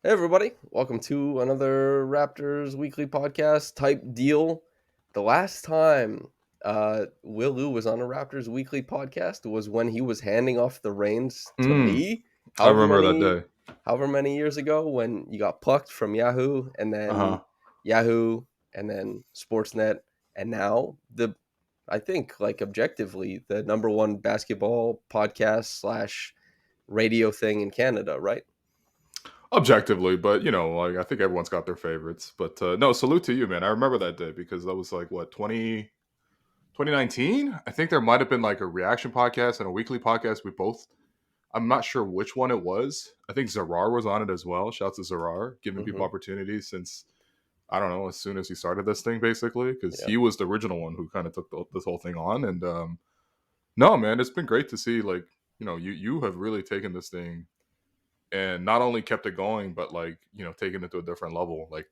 Hey everybody, welcome to another Raptors weekly podcast type deal. The last time Will Lou was on a Raptors weekly podcast was when he was handing off the reins to Mm, me. I However remember that many day. however many years ago when you got plucked from Yahoo and then Uh-huh. Yahoo and then Sportsnet and now I think like objectively the number one basketball podcast slash radio thing in Canada, right? Objectively, but like I think everyone's got their favorites. But no, salute to you, man. I remember that day because that was like what 2019. I think there might have been like a reaction podcast and a weekly podcast. We both. I'm not sure which one it was. I think Zarar was on it as well. Shouts to Zarar, giving people Mm-hmm. opportunities since I don't know as soon as he started this thing, basically, because Yeah. he was the original one who kind of took this whole thing on. And no, man, it's been great to see. Like you have really taken this thing and not only kept it going, but like taking it to a different level. Like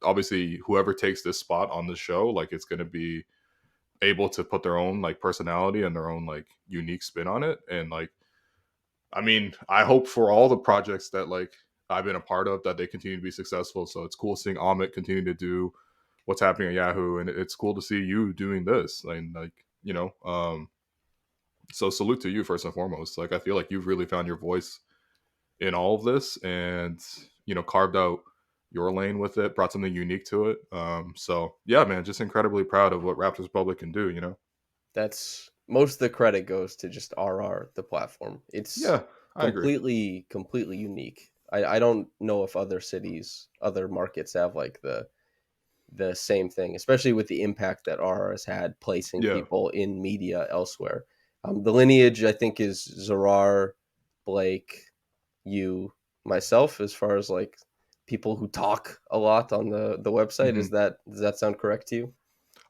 obviously whoever takes this spot on the show, like it's going to be able to put their own like personality and their own like unique spin on it. And like, I mean, I hope for all the projects that like I've been a part of that they continue to be successful. So it's cool seeing Amit continue to do what's happening at Yahoo, and it's cool to see you doing this. And like, so salute to you first and foremost. Like I feel like you've really found your voice in all of this and carved out your lane with it, brought something unique to it. So yeah, man, just incredibly proud of what Raptors Public can do. That's most of the credit goes to just RR, the platform. It's Yeah, I agree. completely unique. I don't know if other cities, other markets have like the same thing, especially with the impact that RR has had placing Yeah. people in media elsewhere. The lineage, I think, is Zarar, Blake, you, myself, as far as like people who talk a lot on the website. hmm Is that does that sound correct to you?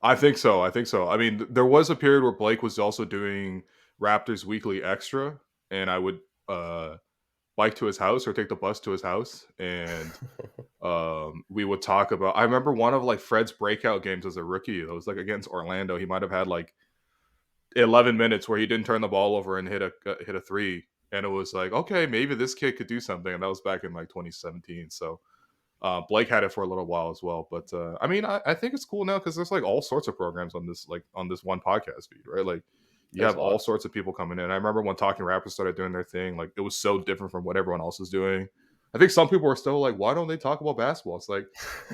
I think so. I think so. I mean, there was a period where Blake was also doing Raptors Weekly Extra, and I would bike to his house or take the bus to his house, and we would talk about. I remember one of like Fred's breakout games as a rookie. It was like against Orlando. He might have had like 11 minutes where he didn't turn the ball over and hit a three, and it was like, okay, maybe this kid could do something. And that was back in like 2017. So Blake had it for a little while as well. But I mean, I think it's cool now because there's like all sorts of programs on this one podcast feed, right? Like you There's have a all lot. sorts of people coming in. I remember when Talking Rappers started doing their thing, like it was so different from what everyone else is doing. I think some people are still like, why don't they talk about basketball? It's like,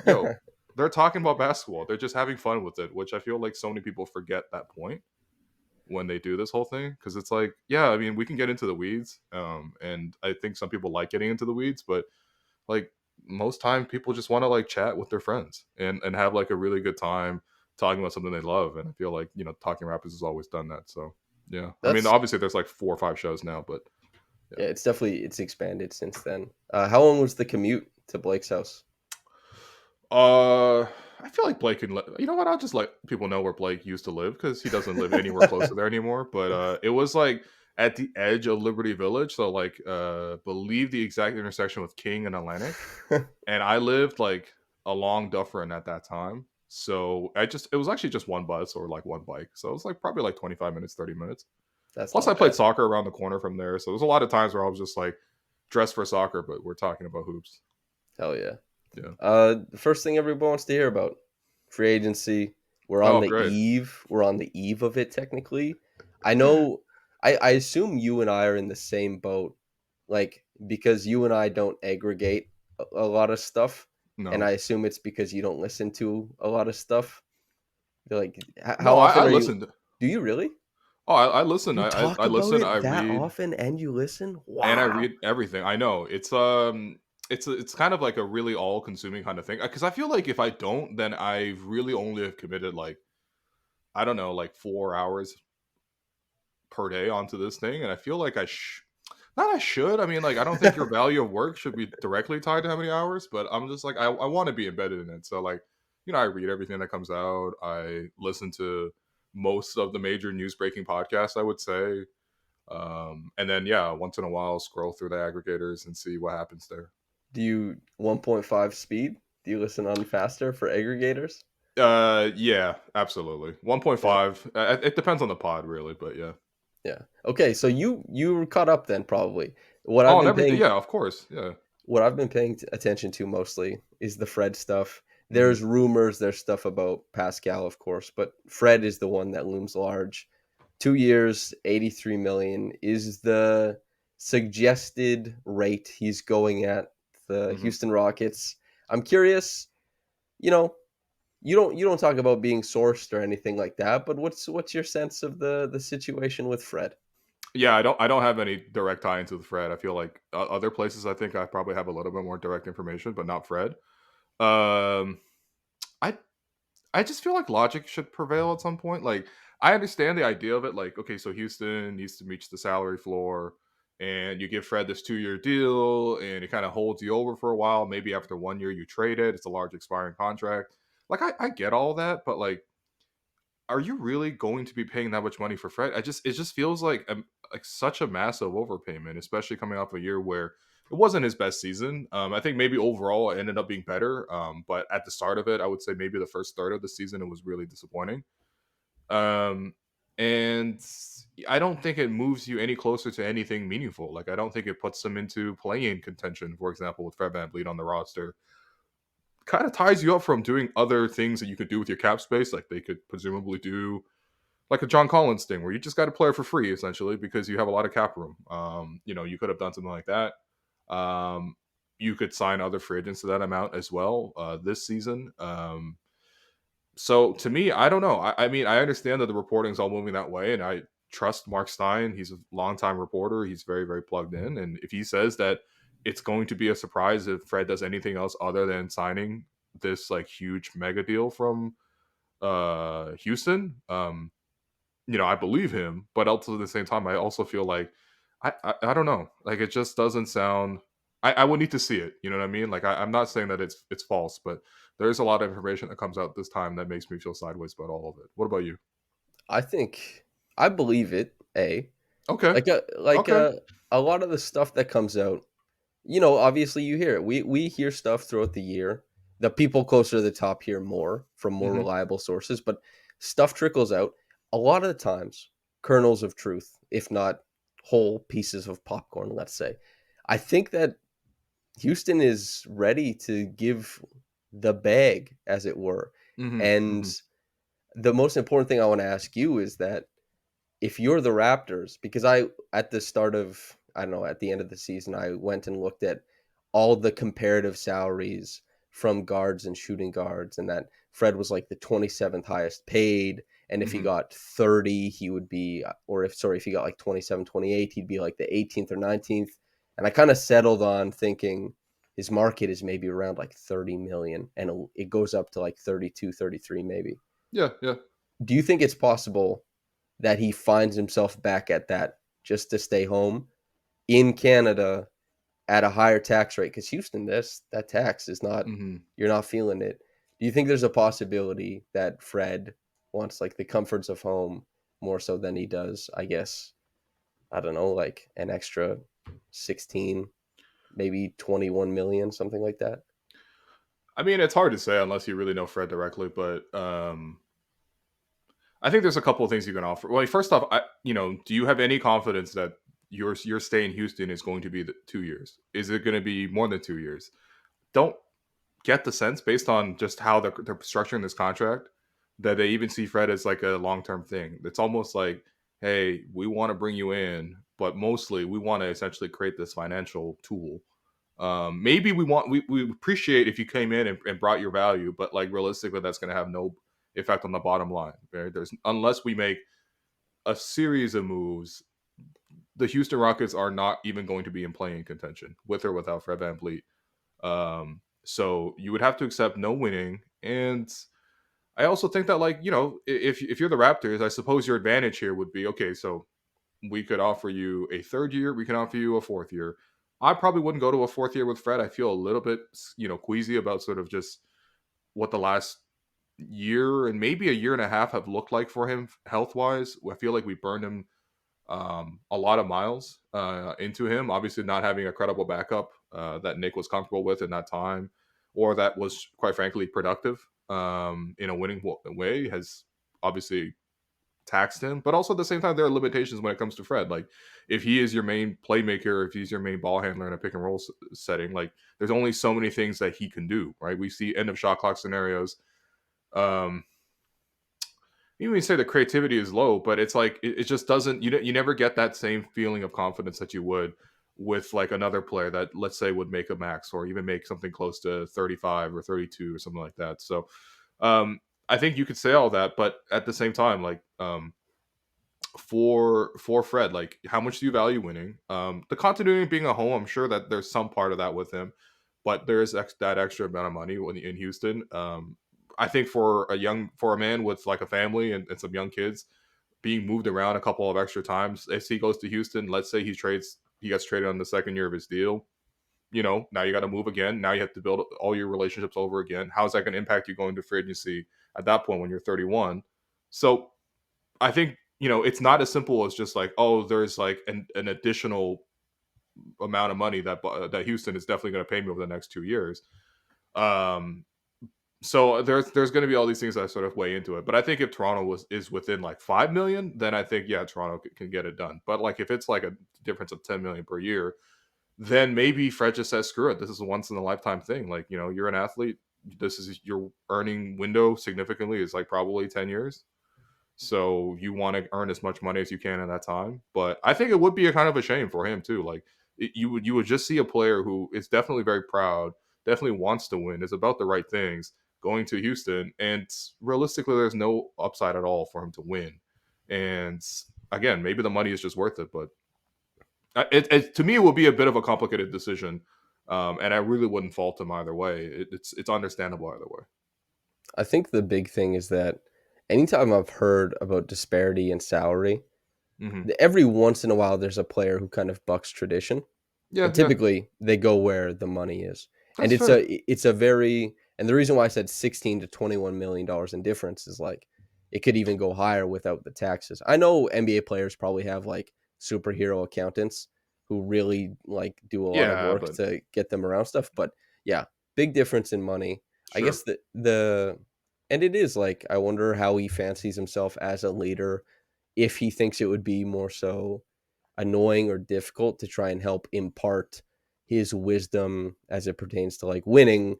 yo, they're talking about basketball. They're just having fun with it, which I feel like so many people forget that point when they do this whole thing, because it's like, yeah, I mean, we can get into the weeds, and I think some people like getting into the weeds, but like most time people just want to like chat with their friends and have like a really good time talking about something they love. And I feel like Talking Rappers has always done that. So yeah, I mean, That's obviously there's like 4 or 5 shows now, but Yeah, yeah. it's expanded since then. How long was the commute to Blake's house? I feel like Blake can you know what, I'll just let people know where Blake used to live because he doesn't live anywhere close to there anymore. But it was like at the edge of Liberty Village, so like believe the exact intersection with King and Atlantic. And I lived like along Dufferin at that time. So it was actually just one bus or like one bike. So it was like probably like 25 minutes, 30 minutes. That's Plus not I played bad. soccer around the corner from there. So there's a lot of times where I was just like dressed for soccer, but we're talking about hoops. Hell yeah. Yeah. The first thing everyone wants to hear about, free agency. We're on Oh, the great. eve. We're on the eve of it technically. I know. I assume you and I are in the same boat, like because you and I don't aggregate a lot of stuff, and No. I assume it's because you don't listen to a lot of stuff. Like, how No, I often are you? listened. Do you really? Oh, I listen. You I talk about listen. I it that read, often and you listen? and I Wow. read everything. I know it's kind of like a really all consuming kind of thing. Because I feel like if I don't, then I really only have committed like I don't know, like 4 hours per day onto this thing, and I feel like not I should. I mean, like I don't think your value of work should be directly tied to how many hours, but I'm just like I want to be embedded in it. So like I read everything that comes out. I listen to most of the major news breaking podcasts, I would say. And then yeah, once in a while scroll through the aggregators and see what happens there. Do you 1.5 speed? Do you listen on faster for aggregators? Yeah, absolutely. Yeah. 1.5. It depends on the pod really, but yeah. Yeah. Okay, so you were caught up then probably. What I've Oh, and been everything. paying Yeah, of course. Yeah. what I've been paying attention to mostly is the Fred stuff. Hmm. There's rumors, there's stuff about Pascal, of course, but Fred is the one that looms large. 2 years, 83 million is the suggested rate he's going at the Hmm. Houston Rockets. I'm curious, you know, you don't talk about being sourced or anything like that, but what's your sense of the situation with Fred? Yeah, I don't have any direct tie into the Fred. I feel like other places. I think I probably have a little bit more direct information, but not Fred. Um, I I just feel like logic should prevail at some point. Like, I understand the idea of it. Like, okay, so Houston needs to reach the salary floor, and you give Fred this 2-year deal, and it kind of holds you over for a while. Maybe after 1 year, you trade it. It's a large expiring contract. Like, I get all that, but like, are you really going to be paying that much money for Fred? It just feels like such a massive overpayment, especially coming off a year where it wasn't his best season. I think maybe overall it ended up being better, but at the start of it, I would say maybe the first third of the season it was really disappointing. Um, and I don't think it moves you any closer to anything meaningful. Like I don't think it puts them into playing contention, for example, with Fred VanVleet on the roster. Kind of ties you up from doing other things that you could do with your cap space. Like they could presumably do like a John Collins thing where you just got a player for free essentially because you have a lot of cap room. You could have done something like that. Um, you could sign other free agents to that amount as well this season. So to me, I don't know. I mean, I understand that the reporting's all moving that way, and I trust Mark Stein. He's a longtime reporter. He's very, very plugged in, and if he says that it's going to be a surprise if Fred does anything else other than signing this like huge mega deal from Houston, I believe him, but also at the same time, I also feel like I don't know. Like it just doesn't sound. I would need to see it. You know what I mean? Like I'm not saying that it's false, but there is a lot of information that comes out this time that makes me feel sideways about all of it. What about you? I think I believe it, A. Okay. Like a like Okay. a lot of the stuff that comes out, obviously you hear it. We hear stuff throughout the year. The people closer to the top hear more from more Hmm. reliable sources, but stuff trickles out. A lot of the times, kernels of truth, if not whole pieces of popcorn, let's say. I think that Houston is ready to give the bag, as it were. Hmm. And Hmm. the most important thing I want to ask you is that if you're the Raptors, because at the start of, I don't know, at the end of the season, I went and looked at all the comparative salaries from guards and shooting guards, and that Fred was like the 27th highest paid. And if he Hmm. got 30, he would be, or if he got like 27, 28, he'd be like the 18th or 19th. And I kind of settled on thinking his market is maybe around like 30 million, and it goes up to like 32, 33 maybe. Yeah. Yeah. Do you think it's possible that he finds himself back at that just to stay home in Canada at a higher tax rate? Because Houston, this that tax is not, Hmm. you're not feeling it. Do you think there's a possibility that Fred wants like the comforts of home more so than he does, I guess, I don't know, like an extra 16, maybe 21 million, something like that? I mean, it's hard to say unless you really know Fred directly, but I think there's a couple of things you can offer. Well, first off, do you have any confidence that your stay in Houston is going to be 2 years? Is it going to be more than 2 years? Don't get the sense based on just how they're structuring this contract that they even see Fred as like a long term thing. It's almost like, hey, we want to bring you in, but mostly we want to essentially create this financial tool. Maybe we appreciate if you came in and brought your value, but like realistically, that's going to have no effect on the bottom line. Right? There's unless we make a series of moves, the Houston Rockets are not even going to be in playing contention with or without Fred VanVleet. So you would have to accept no winning. And I also think that, like, if you're the Raptors, I suppose your advantage here would be okay, so we could offer you a third year, we can offer you a fourth year. I probably wouldn't go to a fourth year with Fred. I feel a little bit, queasy about sort of just what the last year and maybe a year and a half have looked like for him health wise. I feel like we burned him a lot of miles into him. Obviously, not having a credible backup that Nick was comfortable with in that time, or that was quite frankly productive in a winning way, has obviously taxed him. But also at the same time, there are limitations when it comes to Fred. Like if he is your main playmaker, if he's your main ball handler in a pick and roll setting, like there's only so many things that he can do, right? We see end of shot clock scenarios. Um, you may say the creativity is low, but it's like it just doesn't. You never get that same feeling of confidence that you would with like another player that let's say would make a max or even make something close to 35 or 32 or something like that. So um, I think you could say all that, but at the same time, like for Fred, like how much do you value winning? The continuity being a home, I'm sure that there's some part of that with him, but there is that extra amount of money when in Houston. I think for a man with like a family and some young kids, being moved around a couple of extra times. If he goes to Houston, let's say he gets traded on the second year of his deal. Now you got to move again. Now you have to build all your relationships over again. How's that going to impact you going to free agency at that point when you're 31? So I think it's not as simple as just like, oh, there's like an additional amount of money that Houston is definitely going to pay me over the next 2 years. Um, so there's going to be all these things that sort of weigh into it. But I think if Toronto is within like 5 million, then I think yeah, Toronto can get it done. But like if it's like a difference of 10 million per year, then maybe Fred just says screw it. This is a once in a lifetime thing. Like you're an athlete. This is your earning window significantly is like probably 10 years. So you want to earn as much money as you can at that time. But I think it would be a kind of a shame for him too. Like you would just see a player who is definitely very proud, definitely wants to win, is about the right things, going to Houston, and realistically, there's no upside at all for him to win. And again, maybe the money is just worth it, but to me, it would be a bit of a complicated decision, and I really wouldn't fault him either way. It's understandable either way. I think the big thing is that anytime I've heard about disparity in salary, Hmm. every once in a while there's a player who kind of bucks tradition, Yeah, and yeah, typically they go where the money is. And that's fair. it's a very, and the reason why I said 16 to 21 million dollars in difference is like it could even go higher without the taxes. I know NBA players probably have like superhero accountants who really like do a lot of Yeah, work but to get them around stuff, but yeah, big difference in money. I sure. guess the and it is like I wonder how he fancies himself as a leader, if he thinks it would be more so annoying or difficult to try and help impart his wisdom as it pertains to like winning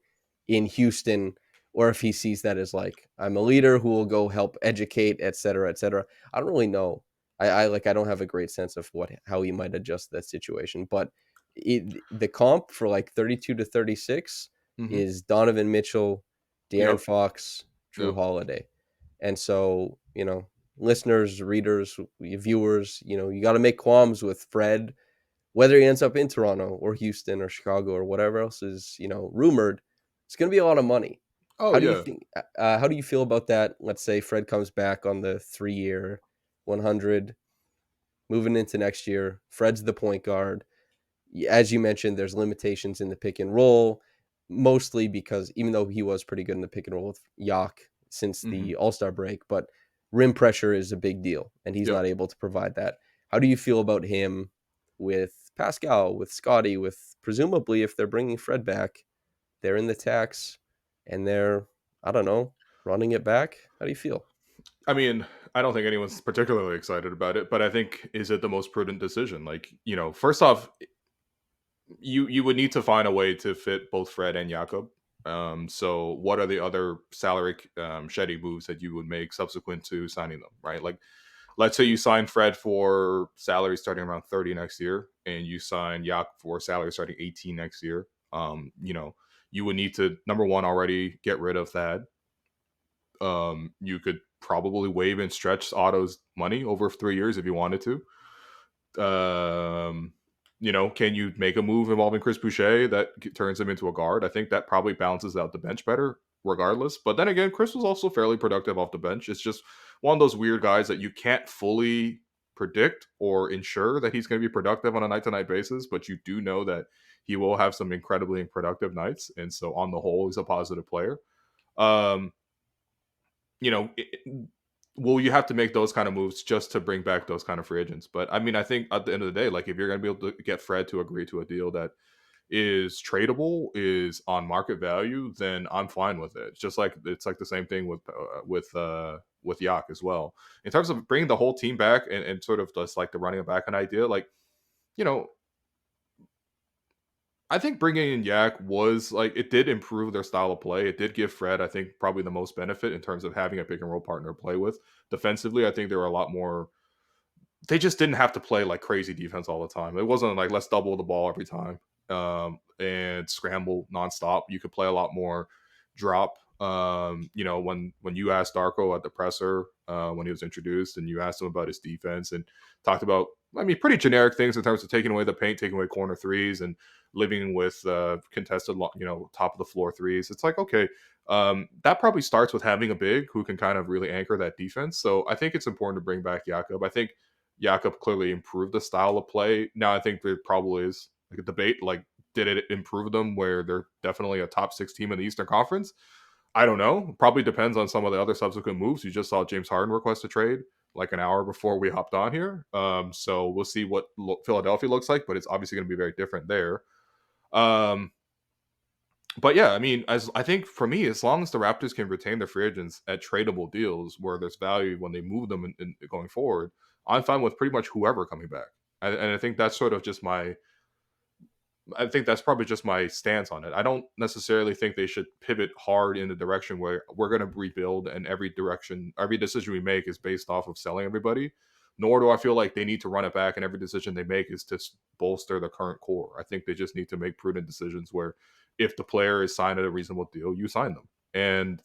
in Houston, or if he sees that as like I'm a leader who will go help educate, et cetera, et cetera. I don't really know. I don't have a great sense of what how he might adjust that situation, but the comp for like 32 to 36 Hmm. is Donovan Mitchell, De'Aaron Yep. Fox, Drew Yep. Holiday, and so listeners, readers, viewers, you got to make qualms with Fred, whether he ends up in Toronto or Houston or Chicago or whatever else is, rumored. It's going to be a lot of money. Oh How do you yeah. think? How do you feel about that? Let's say Fred comes back on the 3 year, 100, moving into next year. Fred's the point guard. As you mentioned, there's limitations in the pick and roll, mostly because even though he was pretty good in the pick and roll with Yak since Hmm. the All Star break, but rim pressure is a big deal, and he's Yep. not able to provide that. How do you feel about him with Pascal, with Scottie, with presumably if they're bringing Fred back, they're in the tax and they're, I don't know, running it back? How do you feel? I mean, I don't think anyone's particularly excited about it, but I think is it the most prudent decision? Like, first off, you would need to find a way to fit both Fred and Jakob. So what are the other salary shedding moves that you would make subsequent to signing them, right? Like, let's say you sign Fred for salary starting around 30 next year, and you sign Yak for salary starting 18 next year. You would need to number one already get rid of that. You could probably waive and stretch Otto's money over 3 years if you wanted to. Can you make a move involving Chris Boucher that turns him into a guard? I think that probably balances out the bench better, regardless. But then again, Chris was also fairly productive off the bench. It's just one of those weird guys that you can't fully predict or ensure that he's going to be productive on a night to night basis, but you do know that he will have some incredibly productive nights. And so, on the whole, he's a positive player. Um, you know, will you have to make those kind of moves just to bring back those kind of free agents? But I mean, I think at the end of the day, like if you're going to be able to get Fred to agree to a deal that is tradable, is on market value, then I'm fine with it. It's like the same thing with Yak as well. In terms of bringing the whole team back and sort of just like the running it back an idea, like you know, I think bringing in Yak was like it did improve their style of play. It did give Fred, I think, probably the most benefit in terms of having a pick and roll partner to play with. Defensively, I think there were a lot more. They just didn't have to play like crazy defense all the time. It wasn't like let's double the ball every time and scramble nonstop. You could play a lot more drop. When you asked Darko at the presser when he was introduced, and you asked him about his defense and talked about, I mean, pretty generic things in terms of taking away the paint, taking away corner threes, and living with contested, top of the floor threes. It's like, okay, that probably starts with having a big who can kind of really anchor that defense. So I think it's important to bring back Jakob. I think Jakob clearly improved the style of play. Now I think there probably is like a debate, like did it improve them where they're definitely a top 6 team in the Eastern Conference? I don't know. Probably depends on some of the other subsequent moves. You just saw James Harden request a trade like an hour before we hopped on here. So we'll see what Philadelphia looks like, but it's obviously going to be very different there. Um, but yeah, I mean, as I think for me, as long as the Raptors can retain their free agents at tradable deals where there's value when they move them in going forward, I'm fine with pretty much whoever coming back. And I think that's sort of just I think that's probably just my stance on it. I don't necessarily think they should pivot hard in the direction where we're going to rebuild and every decision we make is based off of selling everybody. Nor do I feel like they need to run it back and every decision they make is to bolster the current core. I think they just need to make prudent decisions where if the player is signed at a reasonable deal, you sign them. And,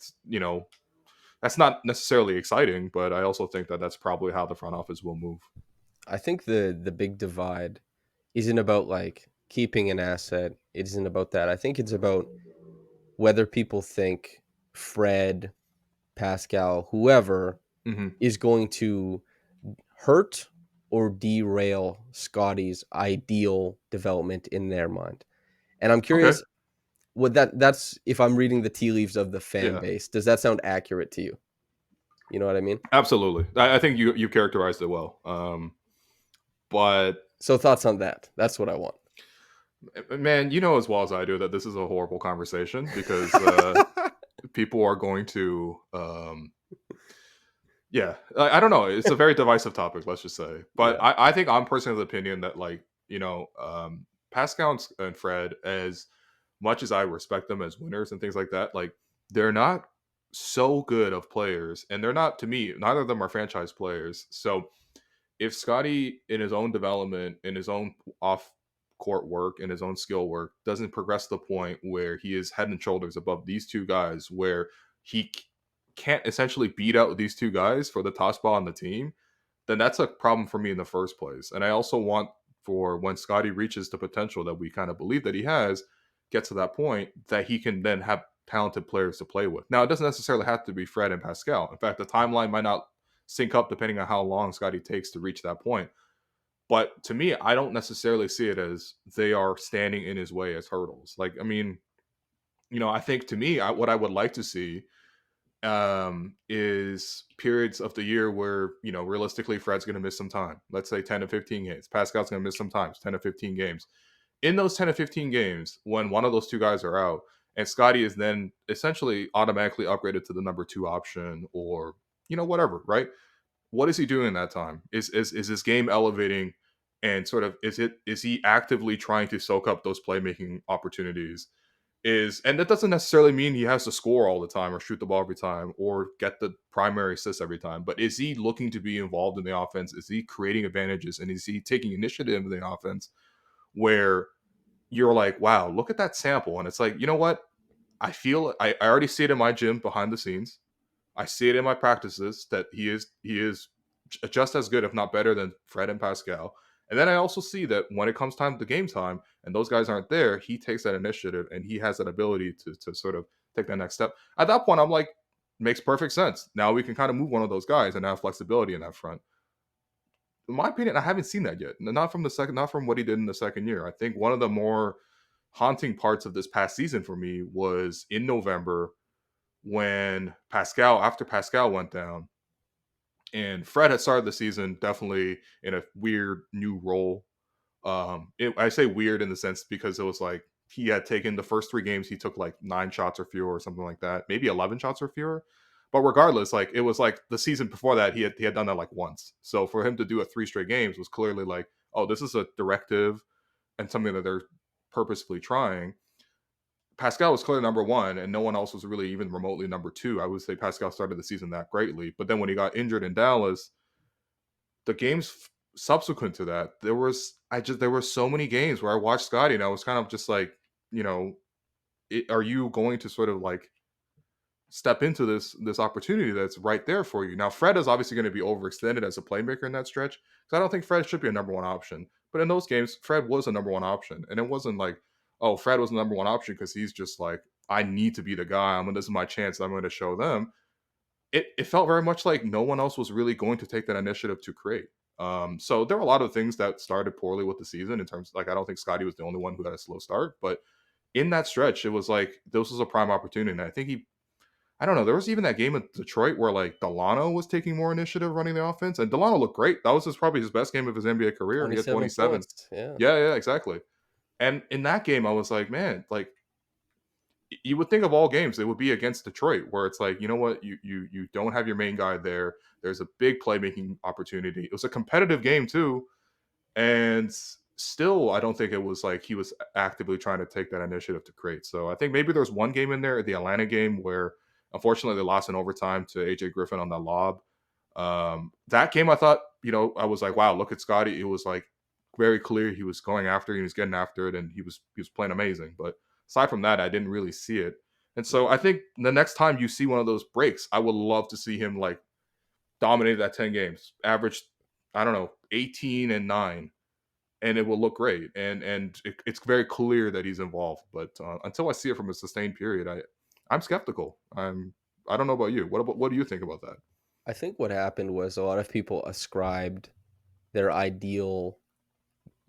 that's not necessarily exciting, but I also think that that's probably how the front office will move. I think the big divide isn't about like keeping an asset. It isn't about that. I think it's about whether people think Fred, Pascal, whoever Hmm. is going to hurt or derail Scottie's ideal development in their mind. And I'm Okay. curious what that's if I'm reading the tea leaves of the fan Yeah. base. Does that sound accurate to you? You know what I mean? Absolutely. I think you characterized it well. But So thoughts on that. That's what I want. man, you know as well as I do that this is a horrible conversation because people are going to, yeah, I don't know. It's a very divisive topic, let's just say. But Yeah. I think I'm personally of the opinion that, like, Pascal and Fred, as much as I respect them as winners and things like that, like, they're not so good of players. And they're not, to me, neither of them are franchise players. So if Scottie in his own development, in his own off court work, in his own skill work, doesn't progress to the point where he is head and shoulders above these two guys, where he can't essentially beat out these two guys for the top spot on the team, then that's a problem for me in the first place. And I also want for when Scottie reaches the potential that we kind of believe that he has, get to that point, that he can then have talented players to play with. Now, it doesn't necessarily have to be Fred and Pascal. In fact, the timeline might not sync up depending on how long Scottie takes to reach that point. But to me, I don't necessarily see it as they are standing in his way as hurdles. Like, I mean, I think to me, what I would like to see is periods of the year where, realistically, Fred's going to miss some time. Let's say 10 to 15 games. Pascal's going to miss some times, 10 to 15 games. In those 10 to 15 games, when one of those two guys are out, and Scottie is then essentially automatically upgraded to the number 2 option or, whatever, right? What is he doing in that time? Is his game elevating, and sort of is he actively trying to soak up those playmaking opportunities? And that doesn't necessarily mean he has to score all the time or shoot the ball every time or get the primary assist every time, but is he looking to be involved in the offense? Is he creating advantages, and is he taking initiative in the offense where you're like, wow, look at that sample? And it's like, you know what? I already see it in my gym behind the scenes. I see it in my practices that he is just as good, if not better, than Fred and Pascal. And then I also see that when it comes time to game time and those guys aren't there, he takes that initiative and he has that ability to sort of take that next step. At that point, I'm like, makes perfect sense. Now we can kind of move one of those guys and have flexibility in that front. In my opinion, I haven't seen that yet. Not from what he did in the second year. I think one of the more haunting parts of this past season for me was in November when after Pascal went down, and Fred had started the season definitely in a weird new role. I say weird in the sense because it was like he had taken the first 3 games, he took like 9 shots or fewer or something like that, maybe 11 shots or fewer. But regardless, like it was like the season before that, he had done that like once. So for him to do it 3 straight games was clearly like, oh, this is a directive and something that they're purposefully trying. Pascal was clearly number one, and no one else was really even remotely number two. I would say Pascal started the season that greatly, but then when he got injured in Dallas, the games subsequent to that, there were so many games where I watched Scottie, and I was kind of just like, you know, are you going to sort of like step into this opportunity that's right there for you? Now, Fred is obviously going to be overextended as a playmaker in that stretch because I don't think Fred should be a number one option. But in those games, Fred was a number one option, and it wasn't like, oh, Fred was the number one option because he's just like, I need to be the guy. This is my chance. I'm going to show them. It felt very much like no one else was really going to take that initiative to create. So there were a lot of things that started poorly with the season in terms like I don't think Scottie was the only one who had a slow start, but in that stretch, it was like this was a prime opportunity. And I think I don't know, there was even that game in Detroit where like Delano was taking more initiative running the offense, and Delano looked great. That was probably his best game of his NBA career. He had 27 27. points. Yeah. Yeah, yeah, exactly. And in that game, I was like, man, like you would think of all games, it would be against Detroit, where it's like, you know what, you don't have your main guy there. There's a big playmaking opportunity. It was a competitive game too, and still, I don't think it was like he was actively trying to take that initiative to create. So I think maybe there's one game in there, the Atlanta game, where unfortunately they lost in overtime to AJ Griffin on the lob. That game, I thought, I was like, wow, look at Scottie. It was like very clear he was going after it, he was getting after it, and he was playing amazing. But aside from that, I didn't really see it. And so I think the next time you see one of those breaks, I would love to see him like dominate that 10 games, average, I don't know, 18-9, and it will look great. And it's very clear that he's involved. But until I see it from a sustained period, I'm skeptical. I don't know about you. What do you think about that? I think what happened was a lot of people ascribed their ideal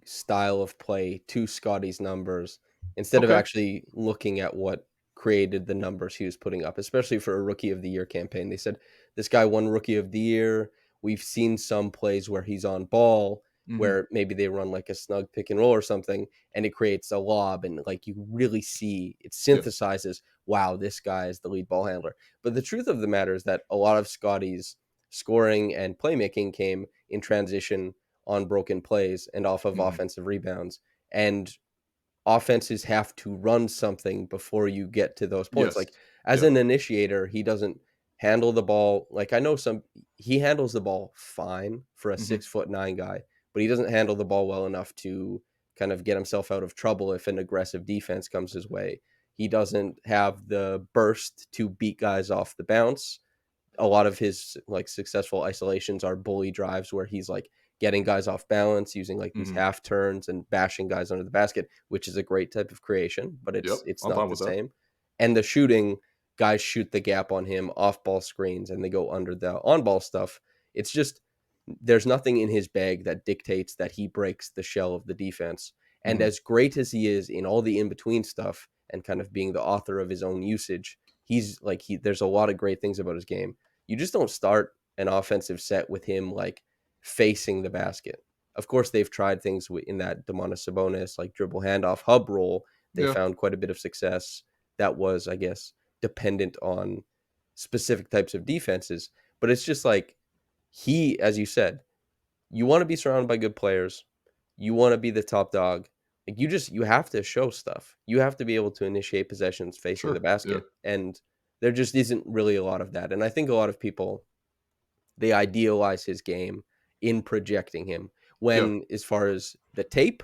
style of play to Scottie's numbers instead of Okay. actually looking at what created the numbers he was putting up, especially for a rookie of the year campaign. They said this guy won rookie of the year. We've seen some plays where he's on ball, Hmm. where maybe they run like a snug pick and roll or something, and it creates a lob, and like you really see it Yeah. synthesizes, wow, this guy is the lead ball handler. But the truth of the matter is that a lot of Scottie's scoring and playmaking came in transition on broken plays and off of Hmm. offensive rebounds. And offenses have to run something before you get to those points. Yes. Like as Yeah. an initiator, he doesn't handle the ball. Like I know he handles the ball fine for a Hmm. 6'9" guy, but he doesn't handle the ball well enough to kind of get himself out of trouble if an aggressive defense comes his way. He doesn't have the burst to beat guys off the bounce. A lot of his like successful isolations are bully drives where he's like getting guys off balance using like these Hmm. half turns and bashing guys under the basket, which is a great type of creation, but Yep. it's I'm not fine the with that. same. And the shooting, guys shoot the gap on him off ball screens and they go under the on ball stuff. It's just there's nothing in his bag that dictates that he breaks the shell of the defense. And Hmm. as great as he is in all the in between stuff and kind of being the author of his own usage, he's like there's a lot of great things about his game. You just don't start an offensive set with him like facing the basket. Of course, they've tried things in that Demonis Sabonis like dribble handoff hub role. They Yeah. found quite a bit of success. That was, I guess, dependent on specific types of defenses. But it's just like he, as you said, you want to be surrounded by good players. You want to be the top dog. Like you have to show stuff. You have to be able to initiate possessions facing the Sure. Yeah. basket, and there just isn't really a lot of that. And I think a lot of people they idealize his game in projecting him. Yeah. When as far as the tape,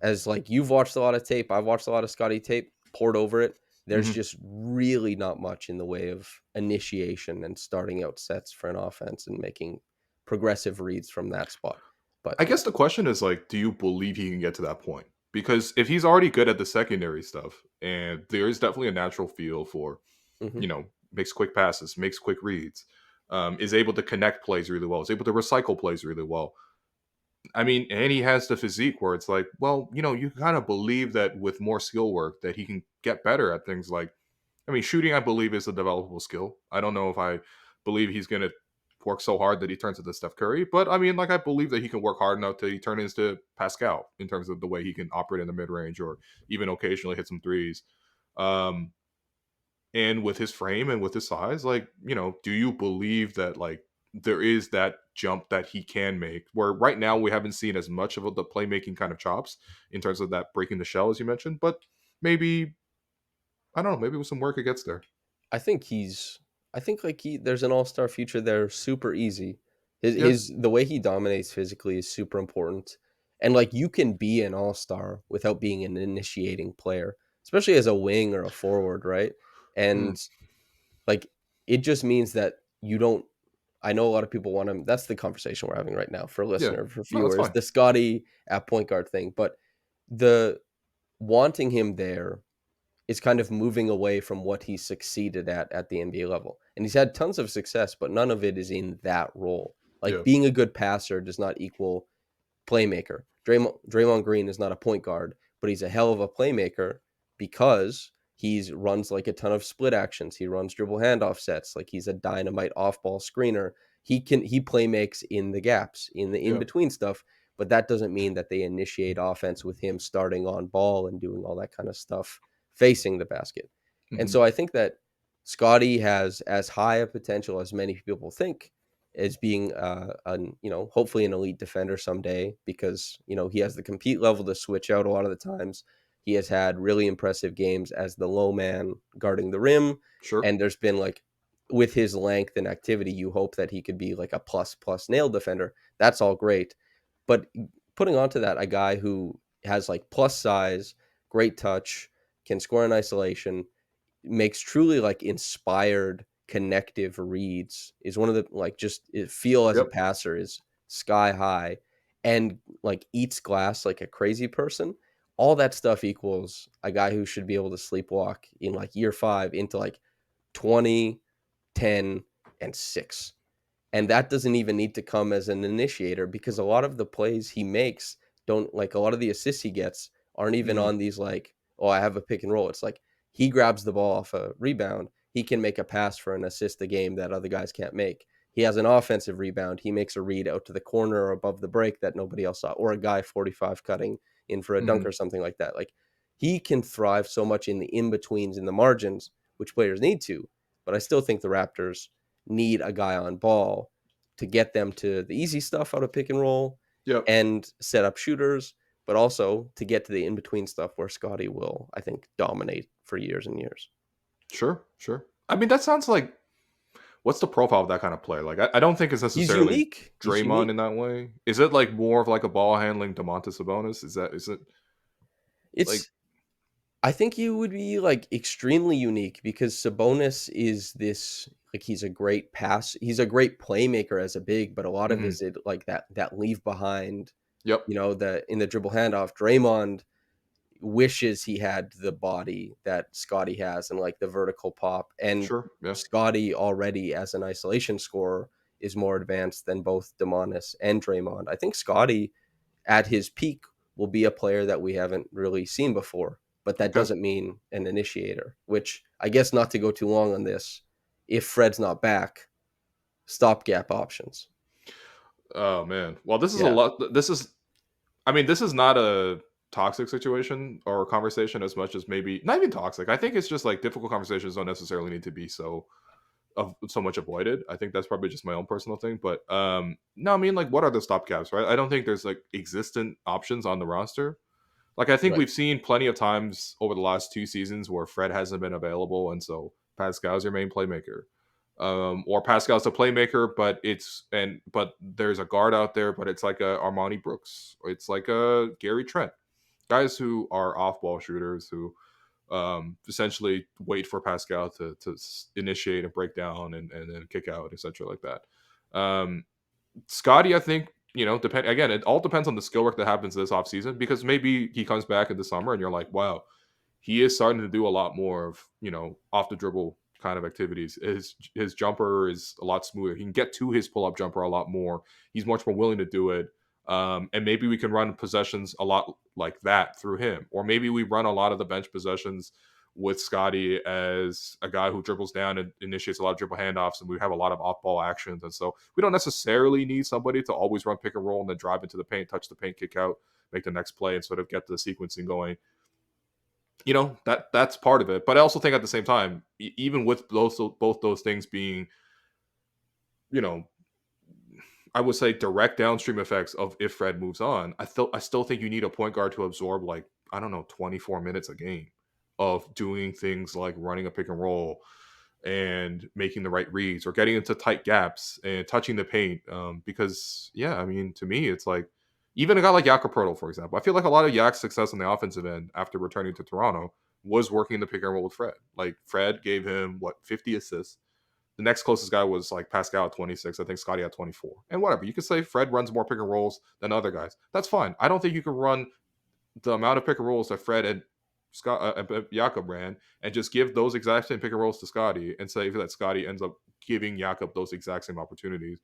as like you've watched a lot of tape, I've watched a lot of Scotty tape, poured over it. There's Hmm. just really not much in the way of initiation and starting out sets for an offense and making progressive reads from that spot. But I guess the question is like, do you believe he can get to that point? Because if he's already good at the secondary stuff, and there is definitely a natural feel for, mhm. makes quick passes, makes quick reads, is able to connect plays really well, is able to recycle plays really well. I mean, and he has the physique where it's like, well, you kind of believe that with more skill work that he can get better at things like, I mean, shooting, I believe is a developable skill. I don't know if I believe he's going to work so hard that he turns into Steph Curry. But I mean, like I believe that he can work hard enough to he turn into Pascal in terms of the way he can operate in the mid range or even occasionally hit some threes. Um, and with his frame and with his size, like, do you believe that like there is that jump that he can make? Where right now we haven't seen as much of the playmaking kind of chops in terms of that breaking the shell as you mentioned, but maybe I don't know, maybe with some work it gets there. I think he's I think like there's an all-star future there super easy. Yeah. The way he dominates physically is super important. And like you can be an all-star without being an initiating player, especially as a wing or a forward, right? Mm, And like it just means that you don't I know a lot of people want him. That's the conversation we're having right now for yeah. listener, for No, that's viewers, fine. the Scottie at point guard thing. But the wanting him there is kind of moving away from what he succeeded at the NBA level. And he's had tons of success, but none of it is in that role. Like Yeah. being a good passer does not equal playmaker. Draymond Green is not a point guard, but he's a hell of a playmaker because he runs like a ton of split actions. He runs dribble handoff sets. Like he's a dynamite off ball screener. He playmakes in the gaps, in the in Yeah. between stuff. But that doesn't mean that they initiate offense with him starting on ball and doing all that kind of stuff facing the basket. And Hmm. so I think that Scottie has as high a potential as many people think as being hopefully an elite defender someday because he has the compete level to switch out a lot of the times. He has had really impressive games as the low man guarding the rim, Sure. and there's been like with his length and activity, you hope that he could be like a plus nail defender. That's all great, but putting onto that a guy who has like plus size, great touch, can score in isolation, makes truly like inspired connective reads is one of the like just feel as a Yep. passer is sky high and like eats glass like a crazy person. All that stuff equals a guy who should be able to sleepwalk in like year 5 into like 20, 10, and 6. And that doesn't even need to come as an initiator because a lot of the plays he makes don't like a lot of the assists he gets aren't even Hmm. on these like, oh, I have a pick and roll. It's like he grabs the ball off a rebound. He can make a pass for an assist a game that other guys can't make. He has an offensive rebound. He makes a read out to the corner or above the break that nobody else saw, or a guy 45 cutting in for a dunk Hmm. or something like that. Like he can thrive so much in the in betweens, in the margins, which players need to. But I still think the Raptors need a guy on ball to get them to the easy stuff out of pick and roll Yep. and set up shooters, but also to get to the in between stuff where Scotty will, I think, dominate for years and years. Sure. Sure. I mean, that sounds like what's the profile of that kind of player? Like, I don't think it's He's necessarily unique. He's Draymond unique. in that way. Is it like more of like a ball handling Demontis Sabonis? Is it like, It's I think he would be like extremely unique because Sabonis is this like he's a great playmaker as a big, but a lot of mhm, his it like that leave behind, yep, the in the dribble handoff. Draymond wishes he had the body that Scotty has and like the vertical pop. And sure, yeah, Scotty already as an isolation scorer is more advanced than both Demonis and Draymond. I think Scotty at his peak will be a player that we haven't really seen before, but that okay. doesn't mean an initiator, which I guess not to go too long on this. If Fred's not back, stopgap options. Oh man, well, this is a Yeah, lot. This is, I mean, this is not a toxic situation or conversation as much as maybe not even toxic. I think it's just like difficult conversations don't necessarily need to be of so much avoided. I think that's probably just my own personal thing. But no, I mean, like, what are the stopgaps, right? I don't think there's like existent options on the roster. Like, I think right. we've seen plenty of times over the last 2 seasons where Fred hasn't been available, and so Pascal's your main playmaker. Or Pascal's a playmaker, but there's a guard out there, but it's like a Armani Brooks, or it's like a Gary Trent, guys who are off-ball shooters who essentially wait for Pascal to initiate and break down and then kick out, essentially like that. Scotty, I think, depend again, it all depends on the skill work that happens this offseason because maybe he comes back in the summer and you're like, wow, he is starting to do a lot more of, off the dribble kind of activities. His jumper is a lot smoother. He can get to his pull up jumper a lot more. He's much more willing to do it. And maybe we can run possessions a lot like that through him, or maybe we run a lot of the bench possessions with Scottie as a guy who dribbles down and initiates a lot of dribble handoffs, and we have a lot of off-ball actions. And so we don't necessarily need somebody to always run pick and roll and then drive into the paint, touch the paint, kick out, make the next play, and sort of get the sequencing going. That's part of it. But I also think at the same time, even with both those things being, you know, I would say direct downstream effects of if Fred moves on, I still think you need a point guard to absorb like, I don't know, 24 minutes a game of doing things like running a pick and roll and making the right reads or getting into tight gaps and touching the paint. Because yeah, I mean, to me, it's like even a guy like Jakob Poeltl, for example. I feel like a lot of Yak's success on the offensive end after returning to Toronto was working the pick and roll with Fred. Like Fred gave him 50 assists. The next closest guy was like Pascal at 26. I think Scottie at 24. And whatever. You could say Fred runs more pick and rolls than other guys. That's fine. I don't think you can run the amount of pick and rolls that Fred and Jakob ran and just give those exact same pick and rolls to Scottie and say that Scottie ends up giving Jakob those exact same opportunities.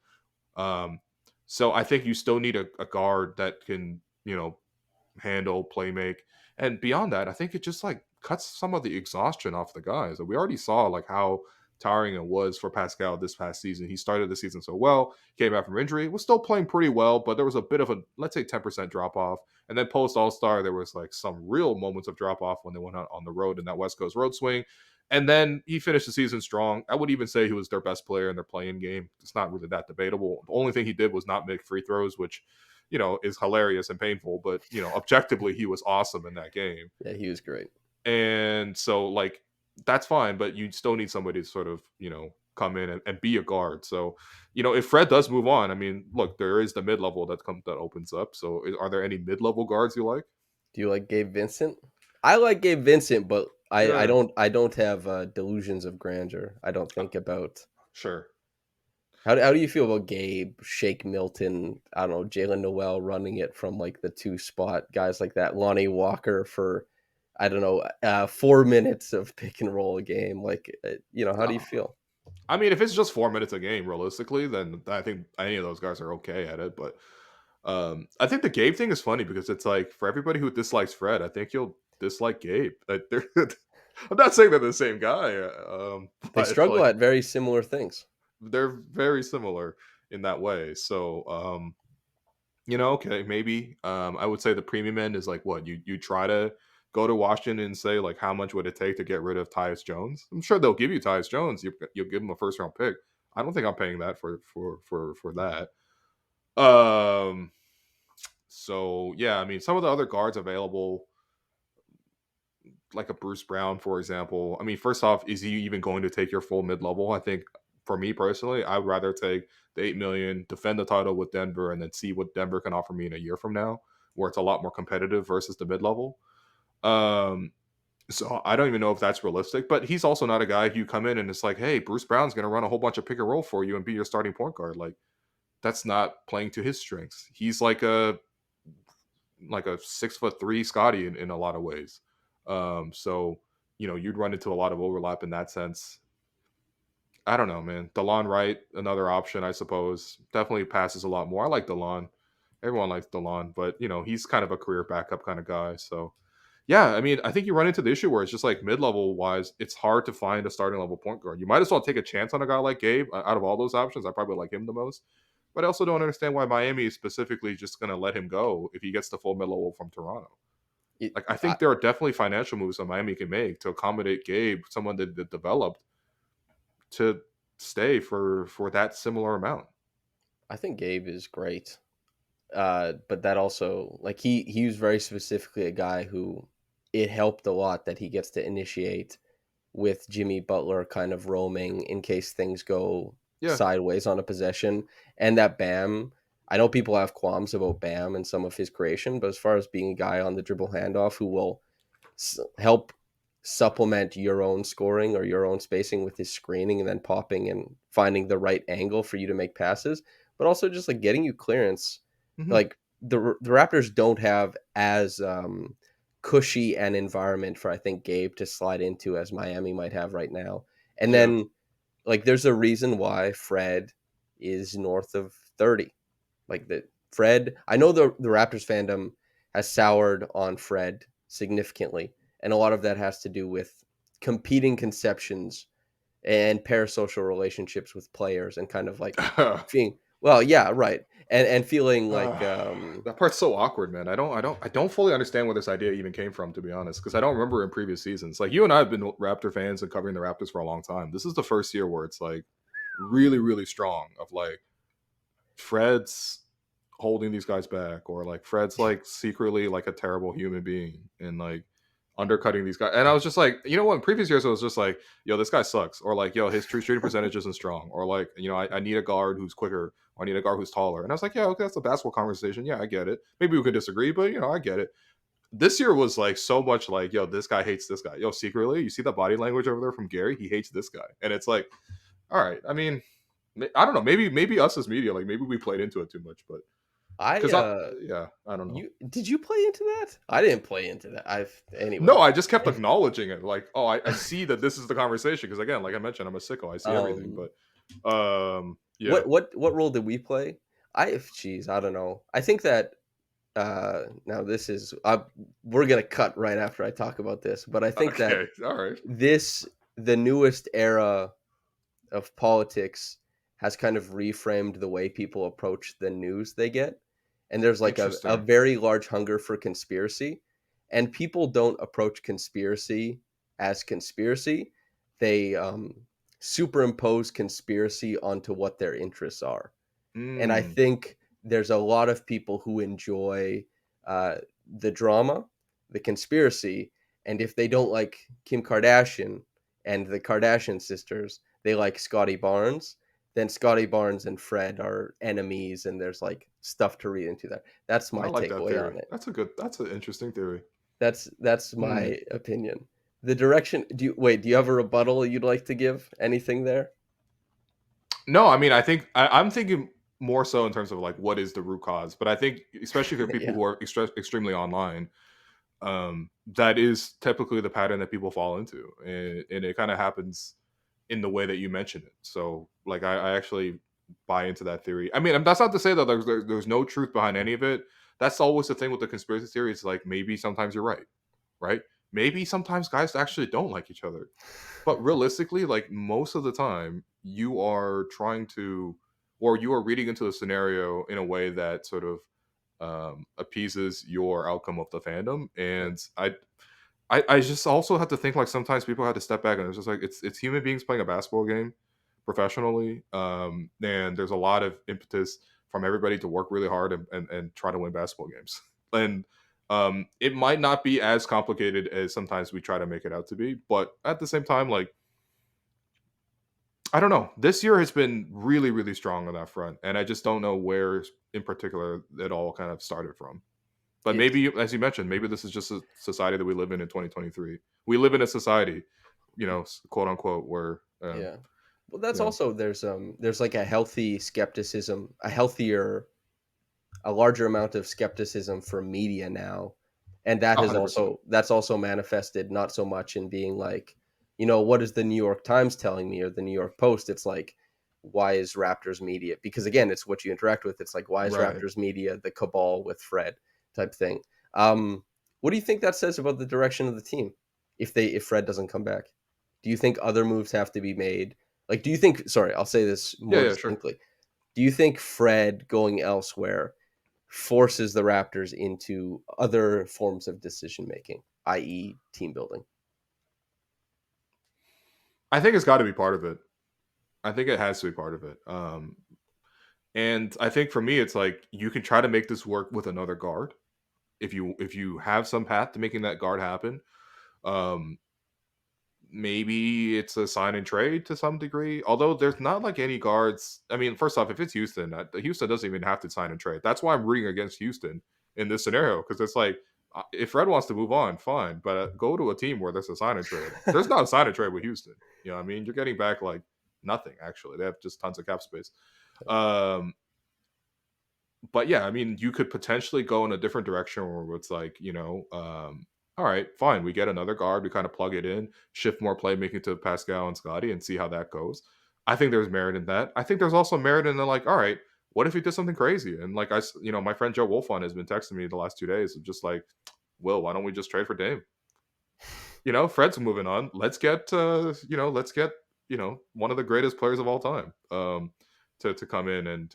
Um, so I think you still need a guard that can, handle, play make. And beyond that, I think it just like cuts some of the exhaustion off the guys. We already saw like how tiring it was for Pascal this past season. He started the season so well, came back from injury, was still playing pretty well, but there was a bit of a, let's say, 10% drop off. And then post All Star, there was like some real moments of drop off when they went out on the road in that West Coast road swing. And then he finished the season strong. I would even say he was their best player in their playing game. It's not really that debatable. The only thing he did was not make free throws, which, is hilarious and painful. But, objectively, he was awesome in that game. Yeah, he was great. And so, like, that's fine, but you still need somebody to sort of, come in and be a guard. So, if Fred does move on, I mean, look, there is the mid level that opens up. So, are there any mid level guards you like? Do you like Gabe Vincent? I like Gabe Vincent, but I Yeah, don't have delusions of grandeur. I don't think about sure. how do you feel about Gabe, Shake Milton, I don't know, Jalen Noel running it from like the two spot, guys like that, Lonnie Walker for I don't know, 4 minutes of pick and roll a game. Like, how do you Uh, feel? I mean, if it's just 4 minutes a game, realistically, then I think any of those guys are okay at it. But I think the Gabe thing is funny because it's like for everybody who dislikes Fred, I think you'll dislike Gabe. I'm not saying they're the same guy, They but struggle like at very similar things. they're very similar in that way. So, okay, maybe. I would say the premium end is like what you try to go to Washington and say like how much would it take to get rid of Tyus Jones? I'm sure they'll give you Tyus Jones. You'll give him a first round pick. I don't think I'm paying that for that. Um. So yeah, I mean, some of the other guards available, like a Bruce Brown, for example. I mean, first off, is he even going to take your full mid level? I think for me personally, I would rather take the 8 million, defend the title with Denver, and then see what Denver can offer me in a year from now, where it's a lot more competitive versus the mid level. Um, so I don't even know if that's realistic, but he's also not a guy who you come in and it's like, hey, Bruce Brown's going to run a whole bunch of pick and roll for you and be your starting point guard. Like that's not playing to his strengths. He's like a 6'3" Scottie in a lot of ways. So you'd run into a lot of overlap in that sense. I don't know, man. DeLon Wright, another option, I suppose. Definitely passes a lot more. I like DeLon. Everyone likes DeLon, but he's kind of a career backup kind of guy. So yeah, I mean, I think you run into the issue where it's just like mid level wise, it's hard to find a starting level point guard. You might as well take a chance on a guy like Gabe. Out of all those options, I probably like him the most. But I also don't understand why Miami is specifically just going to let him go if he gets the full mid level from Toronto. It, Like, I I, think there are definitely financial moves that Miami can make to accommodate Gabe, someone that developed to stay for that similar amount. I think Gabe is great. But that also like he was very specifically a guy who it helped a lot that he gets to initiate with Jimmy Butler kind of roaming in case things go Yeah. sideways on a possession, and that Bam. I know people have qualms about Bam and some of his creation, but as far as being a guy on the dribble handoff who will help supplement your own scoring or your own spacing with his screening and then popping and finding the right angle for you to make passes, but also just like getting you clearance. Hmm. Like the Raptors don't have as cushy an environment for I think Gabe to slide into as Miami might have right now. And Yeah. then like there's a reason why Fred is north of 30. Like the Fred, I know the Raptors fandom has soured on Fred significantly, and a lot of that has to do with competing conceptions and parasocial relationships with players and kind of like feeling well, yeah, right. And feeling like That part's so awkward, man. I don't fully understand where this idea even came from, to be honest, because I don't remember in previous seasons. Like you and I have been Raptor fans and covering the Raptors for a long time. This is the first year where it's like really, really strong of like Fred's holding these guys back, or like Fred's like secretly like a terrible human being and like undercutting these guys. And I was just like, you know what? In previous years, I was just like, yo, this guy sucks, or like, yo, his true shooting percentage isn't strong, or like, I need a guard who's quicker, or I need a guard who's taller. And I was like, yeah, okay, that's a basketball conversation. Yeah, I get it. Maybe we could disagree, but I get it. This year was like so much like, yo, this guy hates this guy. Yo, secretly, you see the body language over there from Gary? He hates this guy, and it's like, all right. I mean, I don't know. Maybe us as media, like maybe we played into it too much, but I because yeah, I don't know. you did you play into that? I didn't play into that. I've No, anyway. I just kept acknowledging it. Like, oh, I see that this is the conversation because again, like I mentioned, I'm a sicko. I see everything, Um, but yeah, what role did we play? Geez, I don't know. I think that now this is we're gonna cut right after I talk about this, but I think that okay, all right, this the newest era of politics has kind of reframed the way people approach the news they get. And there's like a interesting. very large hunger for conspiracy. And people don't approach conspiracy as conspiracy. They superimpose conspiracy onto what their interests are. And I Mm, think there's a lot of people who enjoy the drama, the conspiracy, and if they don't like Kim Kardashian and the Kardashian sisters, they like Scottie Barnes. Then Scottie Barnes and Fred are enemies, and there's like stuff to read into that. That's I my like that takeaway theory. on it. That's an interesting theory. That's Hmm. my opinion. The direction. Do you have a rebuttal you'd like to give? Anything there? No, I mean, I think I'm thinking more so in terms of like what is the root cause, but I think especially for people Yeah. who are extremely online, that is typically the pattern that people fall into, and it kind of happens in the way that you mentioned it. So, like, I actually buy into that theory. I mean, that's not to say that there's no truth behind any of it. That's always the thing with the conspiracy theories. Like, maybe sometimes you're right, right? Maybe sometimes guys actually don't like each other, but realistically, like most of the time, you are trying to, or you are reading into the scenario in a way that sort of appeases your outcome of the fandom. Yeah. And I just also have to think like sometimes people have to step back and it's just like it's human beings playing a basketball game professionally, and there's a lot of impetus from everybody to work really hard and try to win basketball games. And it might not be as complicated as sometimes we try to make it out to be, but at the same time, like I don't know. This year has been really, really strong on that front, and I just don't know where in particular it all kind of started from. But It's maybe, as you mentioned, maybe this is just a society that we live in 2023. We live in a society, quote unquote, where yeah. Well, that's you know, also there's like a healthy skepticism, a larger amount of skepticism for media now, and 100%. that's also manifested not so much in being like, what is the New York Times telling me or the New York Post? It's like, why is Raptors media? Because again, it's what you interact with. It's like, why is Right. Raptors media the cabal with Fred type thing? What do you think that says about the direction of the team if Fred doesn't come back? Do you think other moves have to be made? Like, do you think? Sorry, I'll say this Yeah, more yeah, sure. distinctly. Do you think Fred going elsewhere forces the Raptors into other forms of decision making, i.e., team building? I think it's got to be part of it. I think it has to be part of it. And I think for me, it's like you can try to make this work with another guard if you have some path to making that guard happen. Um, Maybe it's a sign and trade to some degree. Although there's not like any guards. I mean, first off, if it's Houston, Houston doesn't even have to sign and trade. That's why I'm rooting against Houston in this scenario because it's like if Fred wants to move on, fine, but go to a team where there's a sign and trade. There's not a sign and trade with Houston. You know what I mean? You're getting back like nothing actually. They have just tons of cap space. Um, but yeah, I mean, you could potentially go in a different direction where it's like, all right, fine, we get another guard, we kind of plug it in, shift more playmaking to Pascal and Scottie, and see how that goes. I think there's merit in that. I think there's also merit in the like, all right, what if he did something crazy? And like my friend Joe Wolfon has been texting me the last 2 days of just like, Will, why don't we just trade for Dame? Fred's moving on. Let's get one of the greatest players of all time. To come in and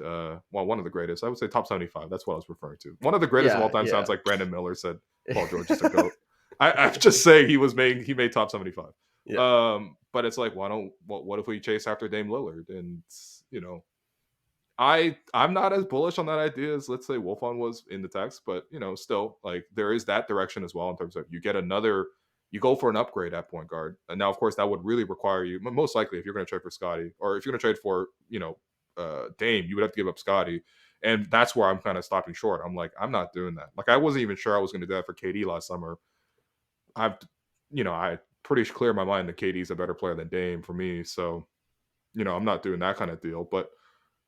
one of the greatest. I would say top 75. That's what I was referring to. One of the greatest of all Yeah, time sounds yeah. like Brandon Miller said Paul George is a goat. I'm just saying he made top 75. Yeah. But it's like, what if we chase after Dame Lillard? And I'm not as bullish on that idea as, let's say, Wolfon was in the text, but still, like, there is that direction as well in terms of you go for an upgrade at point guard. And now, of course, that would really require you, most likely, if you're going to trade for Scottie, or if you're going to trade for Dame, you would have to give up Scottie, and that's where I'm kind of stopping short. I'm like, I'm not doing that. Like, I wasn't even sure I was going to do that for KD last summer. I pretty clear in my mind that KD's a better player than Dame for me, so I'm not doing that kind of deal, but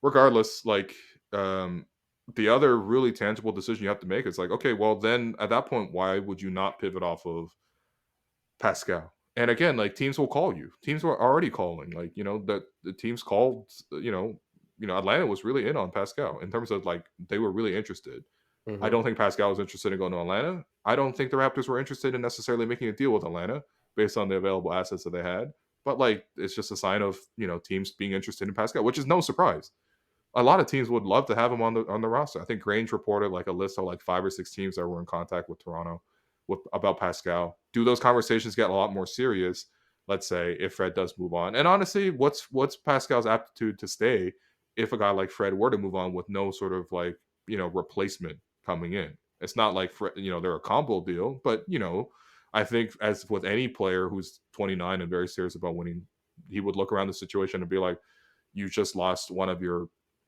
regardless, like, the other really tangible decision you have to make is like, okay, well, then at that point, why would you not pivot off of Pascal? And again, like, teams will call you. Teams were already calling. Like, the teams called. Atlanta was really in on Pascal in terms of, like, they were really interested. I Hmm. don't think Pascal was interested in going to Atlanta. I don't think the Raptors were interested in necessarily making a deal with Atlanta based on the available assets that they had. But, like, it's just a sign of teams being interested in Pascal, which is no surprise. A lot of teams would love to have him on the roster. I think Grange reported like a list of like 5 or 6 teams that were in contact with Toronto about Pascal. Do those conversations get a lot more serious? Let's say if Fred does move on, and honestly, what's Pascal's aptitude to stay if a guy like Fred were to move on with no sort of like replacement coming in? It's not like Fred, they're a combo deal, but I think as with any player who's 29 and very serious about winning, he would look around the situation and be like, you just lost one of your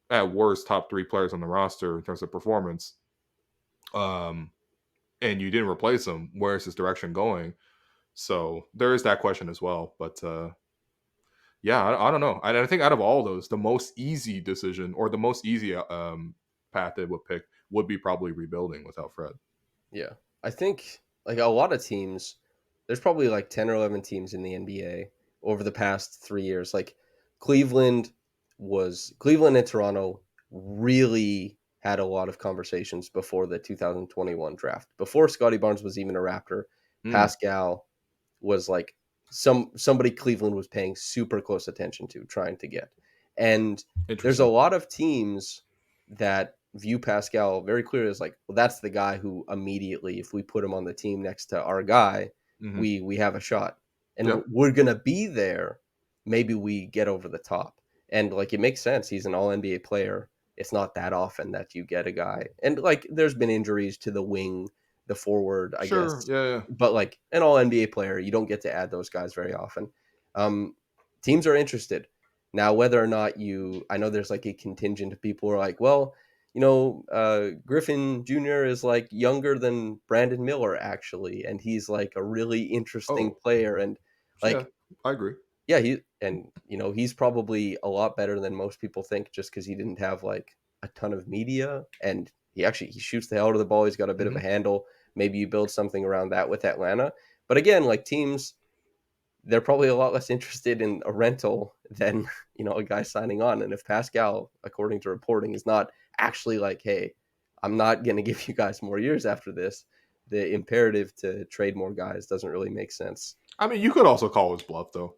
at worst top 3 players on the roster in terms of performance, um, and you didn't replace him. Where's his direction going? So there is that question as well. But yeah, I don't know. I think out of all those, the most easy decision or the most easy path they would pick would be probably rebuilding without Fred. Yeah. I think like a lot of teams, there's probably like 10 or 11 teams in the NBA over the past 3 years. Like Cleveland Cleveland and Toronto really had a lot of conversations before the 2021 draft. Before Scottie Barnes was even a Raptor, Hmm, Pascal was like somebody Cleveland was paying super close attention to, trying to get. And there's a interesting. lot of teams that view Pascal very clearly as like, well, that's the guy who immediately, if we put him on the team next to our guy, Hmm. we have a shot, and Yeah, we're gonna be there. Maybe we get over the top, and like it makes sense. He's an All NBA player. It's not that often that you get a guy, and like there's been injuries to the wing, the forward, I sure. guess, Yeah, yeah. but like an All NBA player, you don't get to add those guys very often. Um, Teams are interested now. Whether or not I know there's like a contingent of people who are like, well, Griffin Jr. is like younger than Brandon Miller actually, and he's like a really interesting Oh, player, and yeah. like I agree. yeah, he's probably a lot better than most people think just because he didn't have like a ton of media, and he shoots the hell out of the ball. He's got a bit of Hmm. a handle. Maybe you build something around that with Atlanta, but again, like teams, they're probably a lot less interested in a rental than a guy signing on. And if Pascal, according to reporting, is not actually like, hey, I'm not going to give you guys more years after this, the imperative to trade more guys doesn't really make sense. I mean, you could also call his bluff though.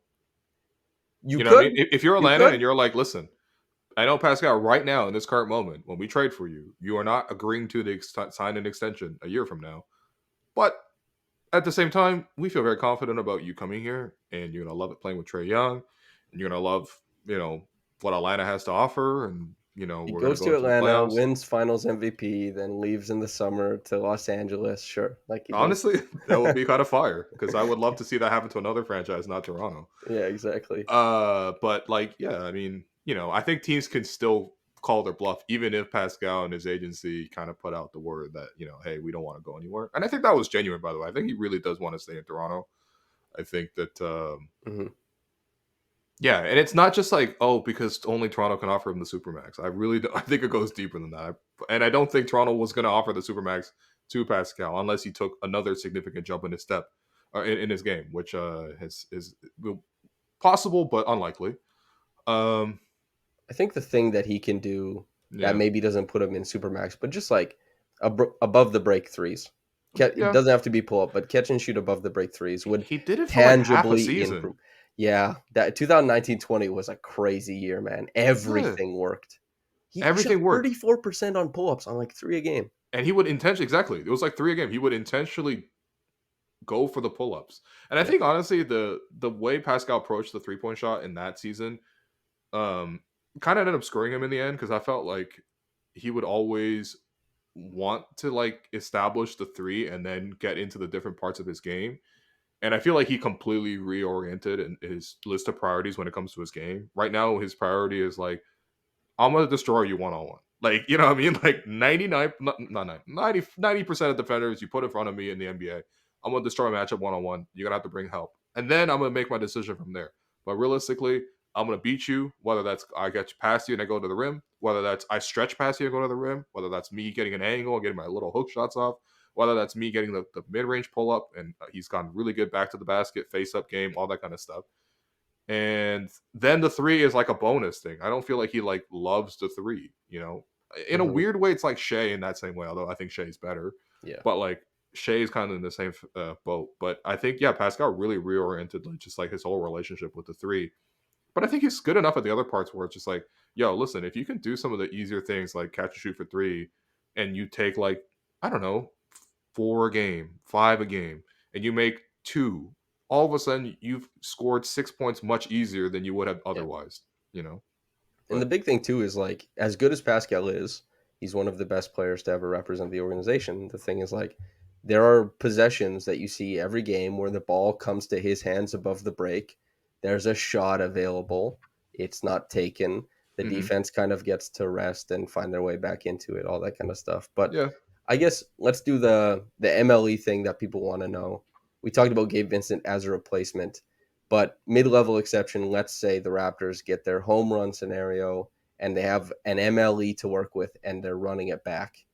You You know what I mean? could, If you're you Atlanta could. and you're like, listen, I know Pascal right now in this current moment, when we trade for you, you are not agreeing to sign an extension a year from now. But at the same time, we feel very confident about you coming here, and you're gonna love it playing with Trey Young, and you're gonna love what Atlanta has to offer, and He we're gonna goes go to into the Atlanta, playoffs. wins Finals MVP, then leaves in the summer to Los Angeles. Sure, like he does. Honestly, that would be kind of fire because I would love to see that happen to another franchise, not Toronto. Yeah, exactly. But like, yeah, I mean, I think teams can still call their bluff, even if Pascal and his agency kind of put out the word that, hey, we don't want to go anywhere. And I think that was genuine, by the way. I think he really does want to stay in Toronto. I think that, Hmm. yeah, and it's not just like, oh, because only Toronto can offer him the supermax. I really, I think it goes deeper than that. And I don't think Toronto was going to offer the supermax to Pascal unless he took another significant jump in his step, or in his game, which is possible but unlikely. Um, I think the thing that he can do that yeah. maybe doesn't put him in supermax, but just like above the break threes. It Yeah, doesn't have to be pull up, but catch and shoot above the break threes would he did it for like half a tangibly season. improve. Yeah, that 2019-20 was a crazy year, man. Yeah, Everything worked. He shot everything worked. 34% on pull ups on like 3 a game. And he would intentionally, exactly. It was like 3 a game. He would intentionally go for the pull ups. And I Yep. think honestly, the way Pascal approached the 3-point shot in that season, um, kind of ended up screwing him in the end because I felt like he would always want to like establish the three and then get into the different parts of his game. And I feel like he completely reoriented in his list of priorities when it comes to his game. Right now, his priority is like, I'm gonna destroy you one on one. Like, you know what I mean? Like 99, not 90% of defenders you put in front of me in the NBA, I'm gonna destroy a matchup one on one. You're gonna have to bring help. And then I'm gonna make my decision from there. But realistically, I'm gonna beat you, whether that's I get past you and I go to the rim, whether that's I stretch past you and go to the rim, whether that's me getting an angle and getting my little hook shots off, whether that's me getting the mid range pull up, and he's gone really good back to the basket, face up game, all that kind of stuff. And then the three is like a bonus thing. I don't feel like he like loves the three, you know. In a Hmm. weird way, it's like Shea in that same way, although I think Shea's better. Yeah. But like Shea's kind of in the same boat. But I think yeah, Pascal really reoriented like just like his whole relationship with the three. But I think he's good enough at the other parts where it's just like, yo, listen, if you can do some of the easier things like catch and shoot for three, and you take like I don't know, 4 a game, 5 a game, and you make two, all of a sudden you've scored 6 points much easier than you would have Yep. otherwise, you know? And the But big thing too is like as good as Pascal is, he's one of the best players to ever represent the organization. The thing is like there are possessions that you see every game where the ball comes to his hands above the break. There's a shot available. It's not taken. The mhm, defense kind of gets to rest and find their way back into it, all that kind of stuff. But yeah, I guess let's do the MLE thing that people want to know. We talked about Gabe Vincent as a replacement. But mid-level exception, let's say the Raptors get their home run scenario and they have an MLE to work with and they're running it back.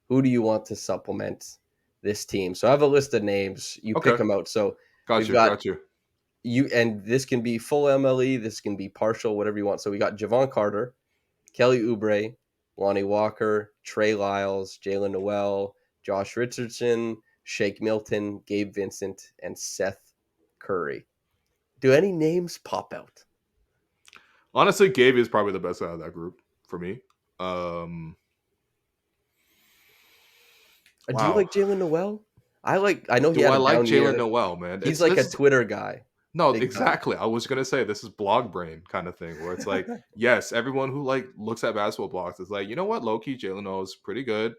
Who do you want to supplement this team? So I have a list of names. You pick okay, them out. So got we've you, got got you. you, and this can be full MLE, this can be partial, whatever you want. So we got Javon Carter, Kelly Oubre, Lonnie Walker, Trey Lyles, Jalen Noel, Josh Richardson, Shake Milton, Gabe Vincent, and Seth Curry. Do any names pop out? Honestly, Gabe is probably the best out of that group for me. Um, Do you wow. like Jalen Noel? I know he Do had I a like down Jalen year. Noel, man? He's It's like this a is Twitter guy, no, big time. exactly. I was gonna say this is blog brain kind of thing where it's like, yes, everyone who like looks at basketball blogs is like, you know what, low key Jalen Noel is pretty good.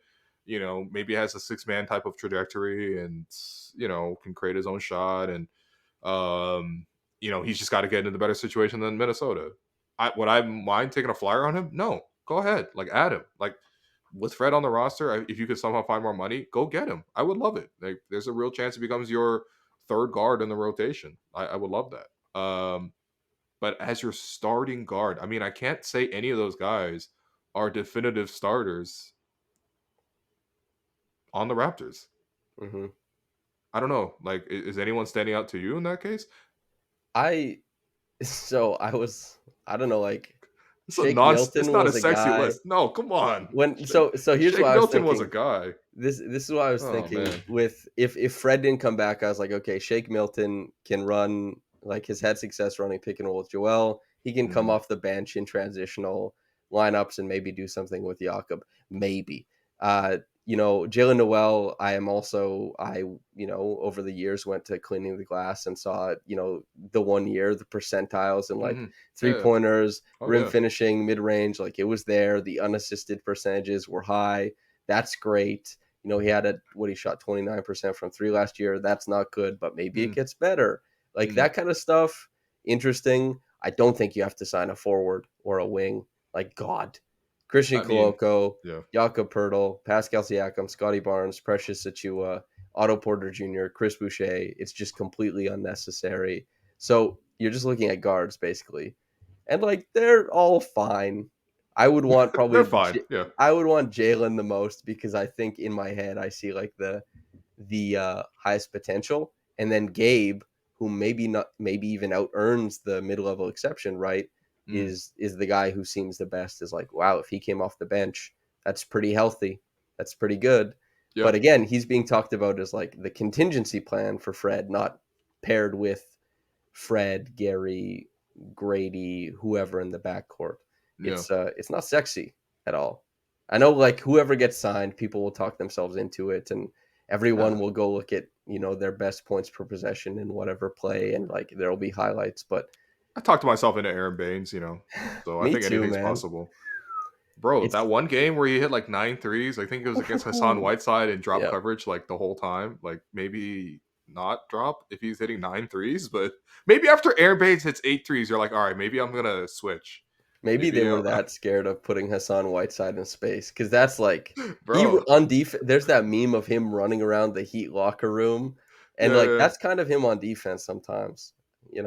You know, maybe has a 6 man type of trajectory and you know can create his own shot and um, you know he's just got to get into the better situation than Minnesota. Would I mind taking a flyer on him? No, go ahead, like add him. Like with Fred on the roster, if you could somehow find more money, go get him. I would love it. Like, there's a real chance he becomes your third guard in the rotation. I would love that. But as your starting guard, I mean, I can't say any of those guys are definitive starters on the Raptors. Hmm. I don't know. Like, is anyone standing out to you in that case? I so I don't know, like It's a Shake non. It's Milton not a was a sexy guy list. No, come on. when so here's what Shake I was Milton was a thinking. guy. This is what I was Oh thinking man. with if Fred didn't come back, I was like, okay, Shake Milton can run like has had success running pick and roll with Joel. He can come Hmm. off the bench in transitional lineups and maybe do something with Jakob. Maybe. Jalen Noel, I am also over the years went to cleaning the glass and saw, the 1 year, the percentiles and like Hmm. three Yeah. pointers, Oh rim yeah. finishing, mid range, like it was there. The unassisted percentages were high. That's great. He had he shot 29% from three last year. That's not good, but maybe it Mm-hmm. gets better. Like that kind of stuff, interesting. I don't think you have to sign a forward or a wing. Like God, Christian I mean, Koloko, yeah. Jakob Pertl, Pascal Siakam, Scottie Barnes, Precious Achua, Otto Porter Jr., Chris Boucher. It's just completely unnecessary. So you're just looking at guards basically, and like they're all fine. I would want They're fine. Yeah. I would want Jalen the most because I think in my head I see like the highest potential, and then Gabe, who maybe even out earns the mid level exception, right? Mm. Is the guy who seems the best. Is like, wow, if he came off the bench, that's pretty healthy. That's pretty good. Yep. But again, he's being talked about as like the contingency plan for Fred, not paired with Fred, Gary, Grady, whoever in the backcourt. Yeah. It's not sexy at all. I know like whoever gets signed, people will talk themselves into it, and Uh, everyone will go look at their best points per possession in whatever play, and like there will be highlights. But I talked to myself into Aaron Baines, so I me think too, anything's man. possible. Bro, It's that one game where he hit like 9 threes, I think it was against Hassan Whiteside and drop yeah. coverage like the whole time. Like maybe not drop if he's hitting 9 threes, but maybe after Aaron Baines hits 8 threes, you're like, all right, maybe I'm gonna switch. Maybe they Maybe, were that scared of putting Hassan Whiteside in space because that's like he bro. on defense. There's that meme of him running around the Heat locker room, and Yeah, like yeah, yeah. that's kind of him on defense sometimes. Do you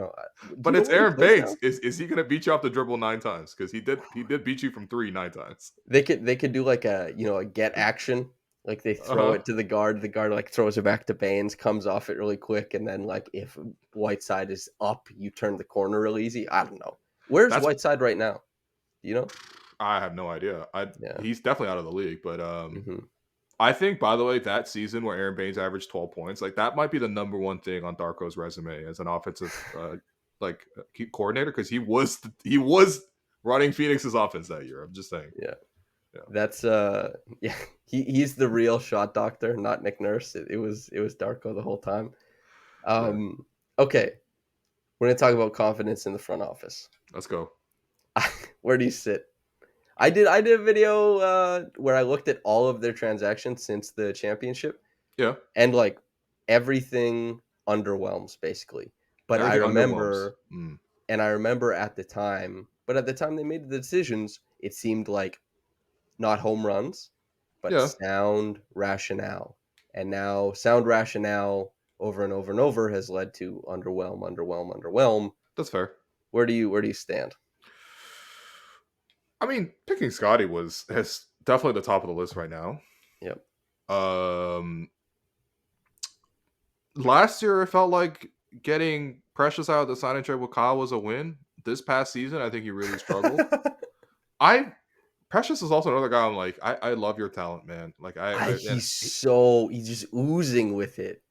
But know it's where he Aaron plays Baines. now? Is he gonna beat you off the dribble 9 times? Because he did beat you from three 9 times. They could do like a get action, like they Uh throw huh. it to the guard like throws it back to Baines, comes off it really quick, and then like if Whiteside is up, you turn the corner real easy. I don't know. Where's That's Whiteside right now? Do you know? I have no idea. Yeah. He's definitely out of the league, but Hmm. I think, by the way, that season where Aaron Baines averaged 12 points, like that might be the number one thing on Darko's resume as an offensive coordinator because he was running Phoenix's offense that year. I'm just saying. Yeah. Yeah, That's yeah, he's the real shot doctor, not Nick Nurse. It was Darko the whole time. yeah. Um okay, we're gonna talk about confidence in the front office. Let's go. Where do you sit? I did a video where I looked at all of their transactions since the championship, Yeah, and like everything underwhelms basically. But I everything underwhelms. remember at the time, they made the decisions, it seemed like not home runs, but Yeah, sound rationale. And now sound rationale over and over and over has led to underwhelm, underwhelm, underwhelm. that's fair. Where do you stand? I mean, picking Scottie was has definitely the top of the list right now. Yep. Um, Last year it felt like getting Precious out of the sign and trade with Kyle was a win. This past season, I think he really struggled. I Precious is also another guy. I'm like, I love your talent, man. Like and He's just oozing with it.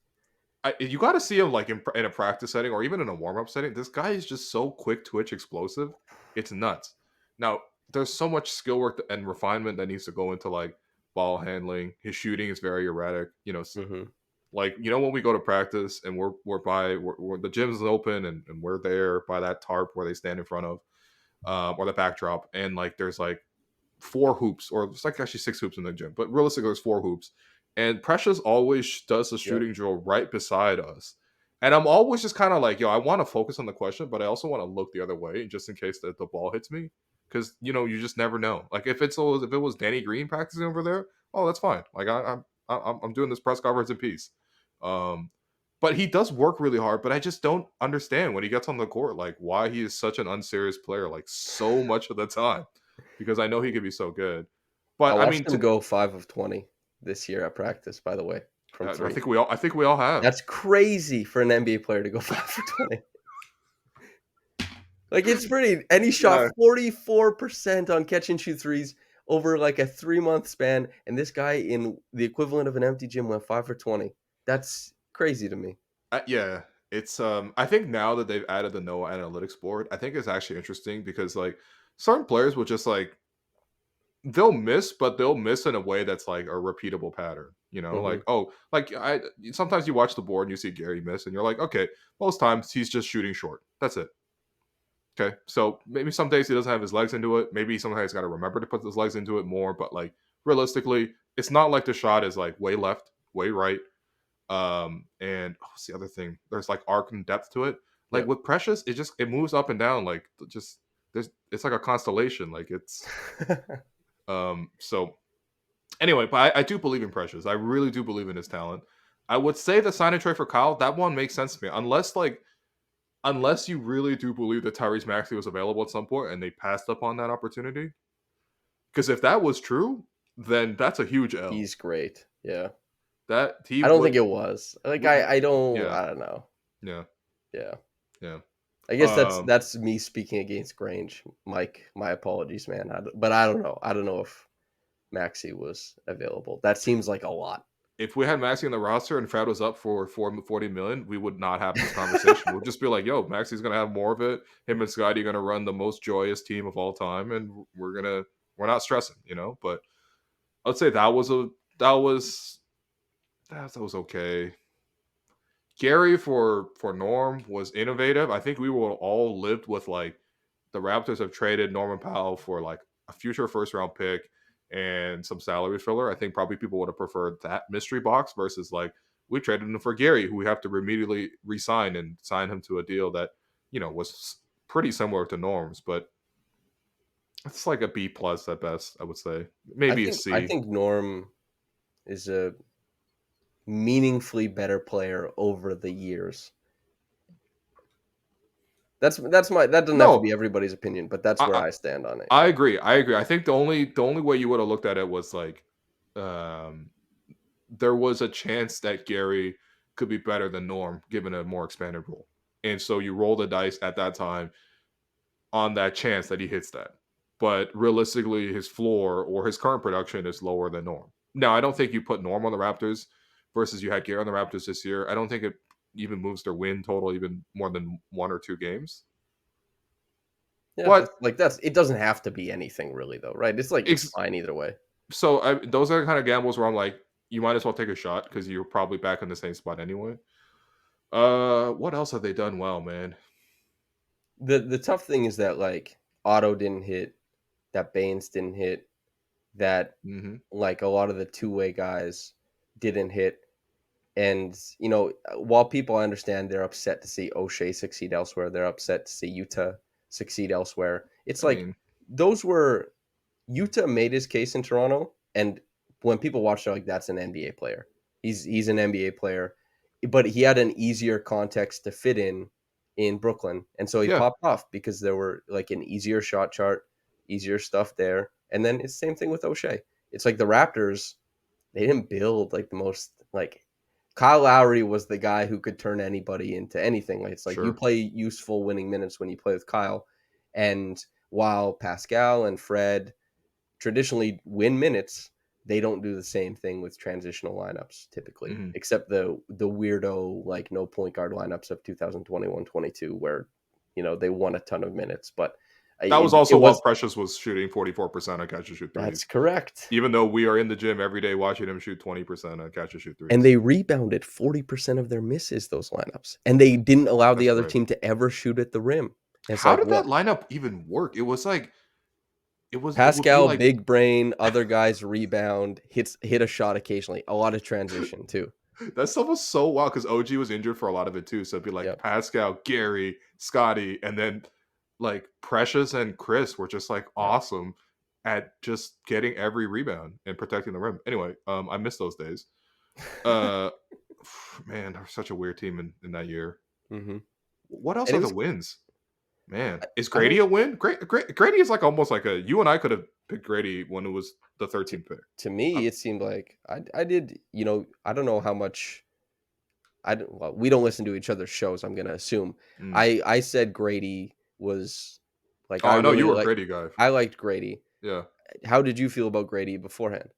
you got to see him like in a practice setting or even in a warm up setting. This guy is just so quick twitch, explosive. It's nuts. Now there's so much skill work and refinement that needs to go into like ball handling. His shooting is very erratic. Hmm. Like when we go to practice and we're the gym is open and we're there by that tarp where they stand in front of or the backdrop and like there's like four hoops, or it's like actually six hoops in the gym, but realistically, there's four hoops. And Precious always does the Yep. shooting drill right beside us. And I'm always just kind of like, yo, I want to focus on the question, but I also want to look the other way just in case that the ball hits me. Because you just never know. Like if it was Danny Green practicing over there, oh, that's fine. Like I'm doing this press conference in peace. Um, but he does work really hard. But I just don't understand when he gets on the court, like why he is such an unserious player, like so much of the time because I know he could be so good. I But I mean, watched him go 5 of 20 this year at practice, by the way, from I three. think we all have. That's crazy for an NBA player to go 5 for 20. Like it's pretty, and he shot Yeah, 44% on catch and shoot threes over like a 3 month span. And this guy in the equivalent of an empty gym went 5 for 20. That's crazy to me. yeah. It's I think now that they've added the NOAA analytics board, I think it's actually interesting because like certain players will just like they'll miss, but they'll miss in a way that's like a repeatable pattern. Hmm. Like oh, like I sometimes you watch the board and you see Gary miss, and you're like, okay, most times he's just shooting short. That's it. Okay, so maybe some days he doesn't have his legs into it. Maybe sometimes he's got to remember to put his legs into it more. But like realistically, it's not like the shot is like way left, way right. And what's the other thing? There's like arc and depth to it. Like Yep. with Precious, it moves up and down. Like just there's it's like a constellation. Like it's so anyway. But I do believe in Precious. I really do believe in his talent. I would say the sign and trade for Kyle, that one makes sense to me. Unless you really do believe that Tyrese Maxey was available at some point and they passed up on that opportunity. Because if that was true, then that's a huge L. He's great. Yeah. That he I don't think would, it was. Like would yeah, I don't know. yeah, Yeah. yeah. I guess that's Um, that's me speaking against Grange. Mike, my apologies, man. But I don't know. I don't know if Maxi was available. That seems like a lot. if we had Maxey on the roster and Fred was up for 40 million, we would not have this conversation. We'll just be like, yo, Maxey's gonna have more of it. Him and Scottie are gonna run the most joyous team of all time, and we're not stressing, you know. But I'd say that was that was okay. Gary for Norm was innovative. I think we were all lived with like the Raptors have traded Norman Powell for like a future first round pick and some salary filler. I think probably people would have preferred that mystery box versus like we traded him for Gary, who we have to immediately resign and sign him to a deal that was pretty similar to Norm's, but it's like a B plus at best. I would say maybe a I C. think Norm is a meaningfully better player over the years. That doesn't have to No, be everybody's opinion, but that's where I, I stand on it. I agree. I agree. I think the only way you would have looked at it was like, um, there was a chance that Gary could be better than Norm given a more expanded role, and so you roll the dice at that time on that chance that he hits that. But realistically, his floor or his current production is lower than Norm. Now, I don't think you put Norm on the Raptors versus you had Gary on the Raptors this year. I don't think it even moves their win total even more than 1 or 2 games. Yeah, But that's it. Doesn't have to be anything really, though, right? It's ex- fine either way. so those are the kind of gambles where I'm like, you might as well take a shot because you're probably back in the same spot anyway. What else have they done well, man? The tough thing is that like Otto didn't hit, that Baines didn't hit, that Hmm. like a lot of the two-way guys didn't hit. And while people I understand they're upset to see O'Shea succeed elsewhere, they're upset to see Utah succeed elsewhere. It's I like mean, those were Utah made his case in Toronto, and when people watch, they're like, "That's an NBA player. He's an NBA player," but he had an easier context to fit in Brooklyn, and so he yeah, popped off because there were like an easier shot chart, easier stuff there, and then it's the same thing with O'Shea. It's like the Raptors, they didn't build like the most like Kyle Lowry was the guy who could turn anybody into anything. Like it's like you sure. play useful winning minutes when you play with Kyle, and while Pascal and Fred traditionally win minutes, they don't do the same thing with transitional lineups typically, Hmm. except the weirdo like no point guard lineups of 2021-22 where they won a ton of minutes, but That was it also while was Precious was shooting 44% on catch and shoot that's threes. correct. Even though we are in the gym every day watching him shoot 20% on catch and shoot And threes. they rebounded 40% of their misses, those lineups. And they didn't allow the That's other great. team to ever shoot at the rim. And it's How like, did that what? lineup even work? It was like it would be Pascal, like big brain, other guys rebound, hit a shot occasionally. A lot of transition too. that stuff was so wild because OG was injured for a lot of it too. So it'd be like Yep. Pascal, Gary, Scottie, and then like Precious and Chris were just like Yep. awesome at just getting every rebound and protecting the rim. Anyway, I miss those days. Uh man, they're such a weird team in that year. hmm What else And it are the was, wins? Man, is I Grady don't, a win? Grady is like almost like a you and I could have picked Grady when it was the to, 13th pick. to me, Um, it seemed like I did, I don't know how much, well, we don't listen to each other's shows, I'm going to assume. mm. I said Grady was like, Oh, I know you were a Grady guy. I liked Grady. Yeah, How did you feel about Grady beforehand?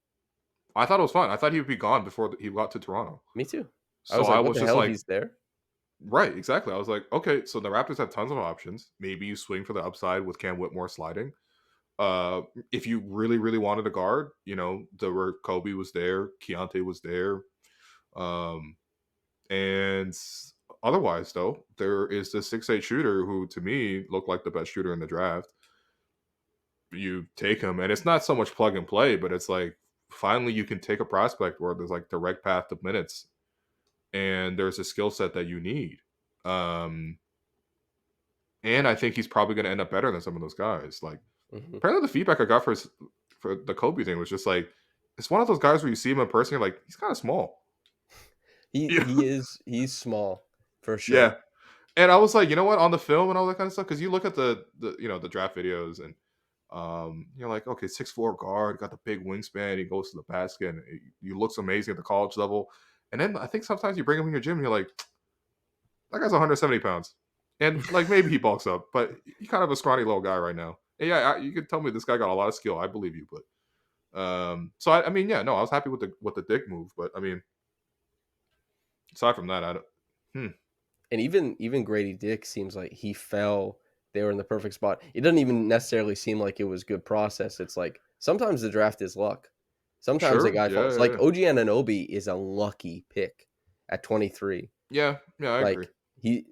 I thought it was fine. I thought he would be gone before he got to Toronto. Me too. I So was I like, what was the just hell? like, He's there? right, exactly. I was like, okay, so the Raptors have tons of options. Maybe you swing for the upside with Cam Whitmore sliding. Uh, if you really, really wanted a guard, the where Kobe was there, Keontae was there. Um, And otherwise, though, there is the 6'8" shooter who, to me, looked like the best shooter in the draft. You take him, and it's not so much plug and play, but it's like finally you can take a prospect where there's like direct path to minutes, and there's a skill set that you need. Um, and I think he's probably going to end up better than some of those guys. Like hmm apparently, the feedback I got for the Kobe thing was just like it's one of those guys where you see him in person, you're like he's kind of small. Yeah, he's small for sure. yeah. And I was like, you know what, on the film and all that kind of stuff, because you look at the draft videos and you're like, okay, 6'4" guard, got the big wingspan, he goes to the basket, and he looks amazing at the college level. And then I think sometimes you bring him in your gym, and you're like, that guy's 170 pounds, and like maybe he bulks up, but he's kind of a scrawny little guy right now. And yeah, you could tell me this guy got a lot of skill. I believe you, but So I mean, yeah, no, I was happy with the dick move, but I mean, aside from that, I don't. Hmm, And even Grady Dick seems like he fell. They were in the perfect spot. It doesn't even necessarily seem like it was good process. It's like sometimes the draft is luck. Sometimes a sure, guy yeah, falls. yeah, Like yeah, OG Anunoby is a lucky pick at 23. yeah, yeah, I agree. Like he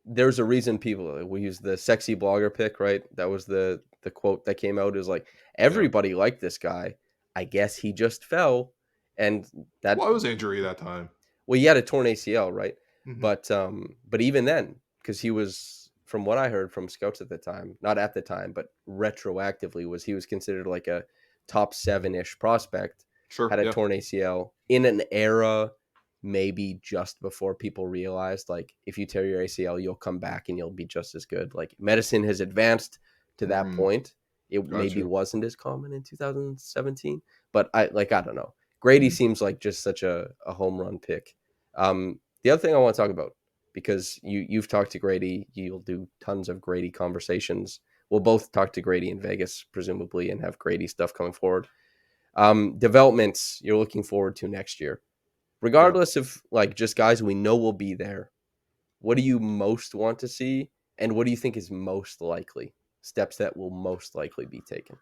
there's a reason people we use the sexy blogger pick, right? That was the quote that came out is like Yeah. everybody liked this guy. I guess he just fell, and that Well, it was injury that time. well, he had a torn ACL, right? Hmm. But even then, because he was, from what I heard from scouts at the time, not at the time, but retroactively, was he was considered like a top 7-ish prospect. Sure, Had a yeah. torn ACL in an era maybe just before people realized like if you tear your ACL, you'll come back and you'll be just as good. Like medicine has advanced to that Mm, point. It maybe gotcha. wasn't as common in 2017, but I don't know. Grady Mm, seems like just such a home run pick. The other thing I want to talk about, because you've talked to Grady, you'll do tons of Grady conversations. We'll both talk to Grady in Vegas, presumably, and have Grady stuff coming forward. Developments you're looking forward to next year, yeah. regardless of like just guys we know will be there. What do you most want to see, and what do you think is most likely steps that will most likely be taken?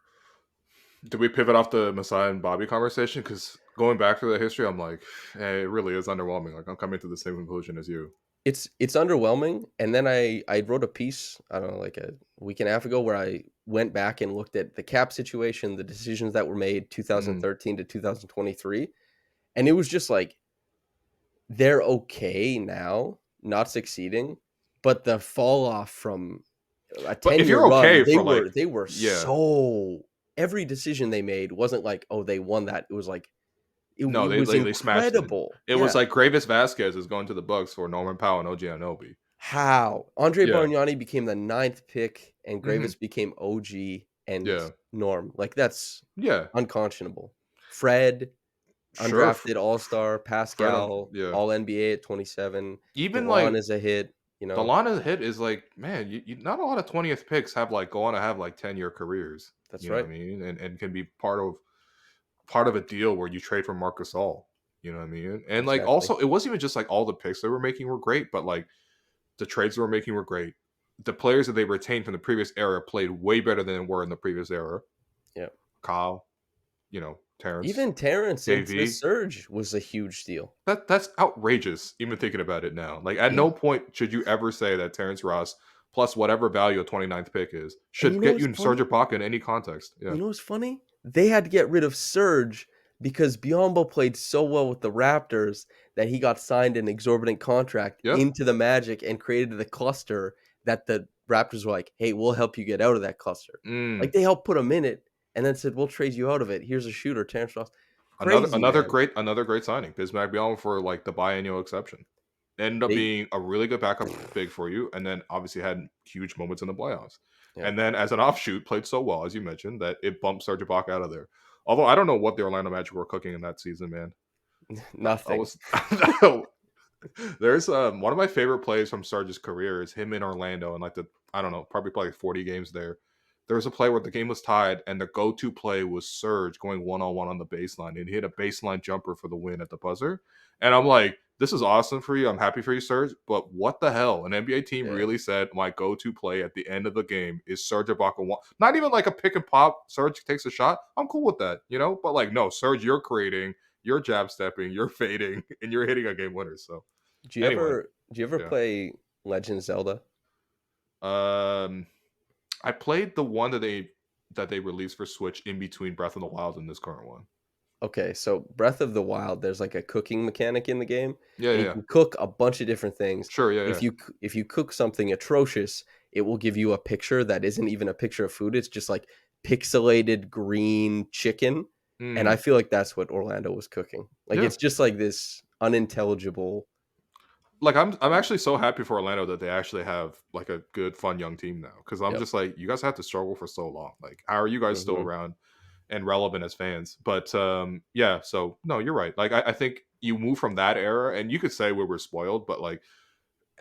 Did we pivot off the Messiah and Bobby conversation? Because going back to the history, I'm like, hey, it really is underwhelming. Like I'm coming to the same conclusion as you. It's underwhelming. And then I wrote a piece, I don't know, like a week and a half ago, where I went back and looked at the cap situation, the decisions that were made Mm. 2013 to 2023, and it was just like they're okay now, not succeeding, but the fall off from a But if 10-year you're run, okay for like, they were yeah, so every decision they made wasn't like, oh, they won that. It was like no, it was they smashed it. incredible. It was Yeah. like Gravis Vasquez is going to the Bucks for Norman Powell and OG Anunoby. How? Andre Yeah. Bargnani became the ninth pick and Hmm. Gravis became OG and Yeah. Norm. Like, that's Yeah. unconscionable. Fred, Sure. undrafted all-star, Fred, Pascal, yeah. all NBA at 27. Even DeLon like is a hit, the line of the hit is like, man, not a lot of 20th picks have like go on to have like 10-year careers. That's You know what right. I mean? And can be part of a deal where you trade for Marcus All. You know what I mean? And like Exactly. also, it wasn't even just like all the picks they were making were great, but like the trades they were making were great. The players that they retained from the previous era played way better than they were in the previous era. Yeah. Kyle, Terrence, Even Terrence into KV. Surge was a huge deal. That's outrageous. Even thinking about it now, like at Yeah. no point should you ever say that Terrence Ross plus whatever value a 29th pick is And you should know get what's you in Serge funny? Ibaka in any context. Yeah. You know what's funny? They had to get rid of Surge because Biombo played so well with the Raptors that he got signed an exorbitant contract Yep. into the Magic and created the cluster that the Raptors were like, "Hey, we'll help you get out of that cluster." Mm. Like they helped put him in it and then said, "We'll trade you out of it. Here's a shooter, Terrence Ross." Another Crazy, another man. great another great signing. Bismack Beyond for like the biennial exception. Ended up They being a really good backup big for you, and then obviously had huge moments in the playoffs. yeah, And then as an offshoot, played so well as you mentioned that it bumped Serge Ibaka out of there. Although I don't know what the Orlando Magic were cooking in that season, man. I nothing. was there's one of my favorite plays from Sarge's career is him in Orlando and like I don't know, probably played like 40 games there. There was a play where the game was tied and the go-to play was Serge going one-on-one on the baseline and he hit a baseline jumper for the win at the buzzer. And I'm like, this is awesome for you. I'm happy for you, Serge. But what the hell? An NBA team Yeah. really said my go-to play at the end of the game is Serge Ibaka one. Not even like a pick and pop. Serge takes a shot. I'm cool with that, But like, no, Serge, you're creating, you're jab stepping, you're fading, and you're hitting a game winner. So anyway, Do you ever yeah. play Legend Zelda? Um, I played the one that they released for Switch in between Breath of the Wild and this current one. Okay, so Breath of the Wild, there's like a cooking mechanic in the game, Yeah, and yeah, you yeah. can cook a bunch of different things. Sure, yeah, yeah. If you cook something atrocious, it will give you a picture that isn't even a picture of food. It's just like pixelated green chicken, and I Mm, feel like that's what Orlando was cooking. Like yeah. it's just like this unintelligible. Like I'm actually so happy for Orlando that they actually have like a good, fun young team now. Because I'm Yep. just like, you guys have to struggle for so long. Like, how are you guys still Hmm. around and relevant as fans? But yeah. So no, you're right. Like I think you move from that era, and you could say we were spoiled, but like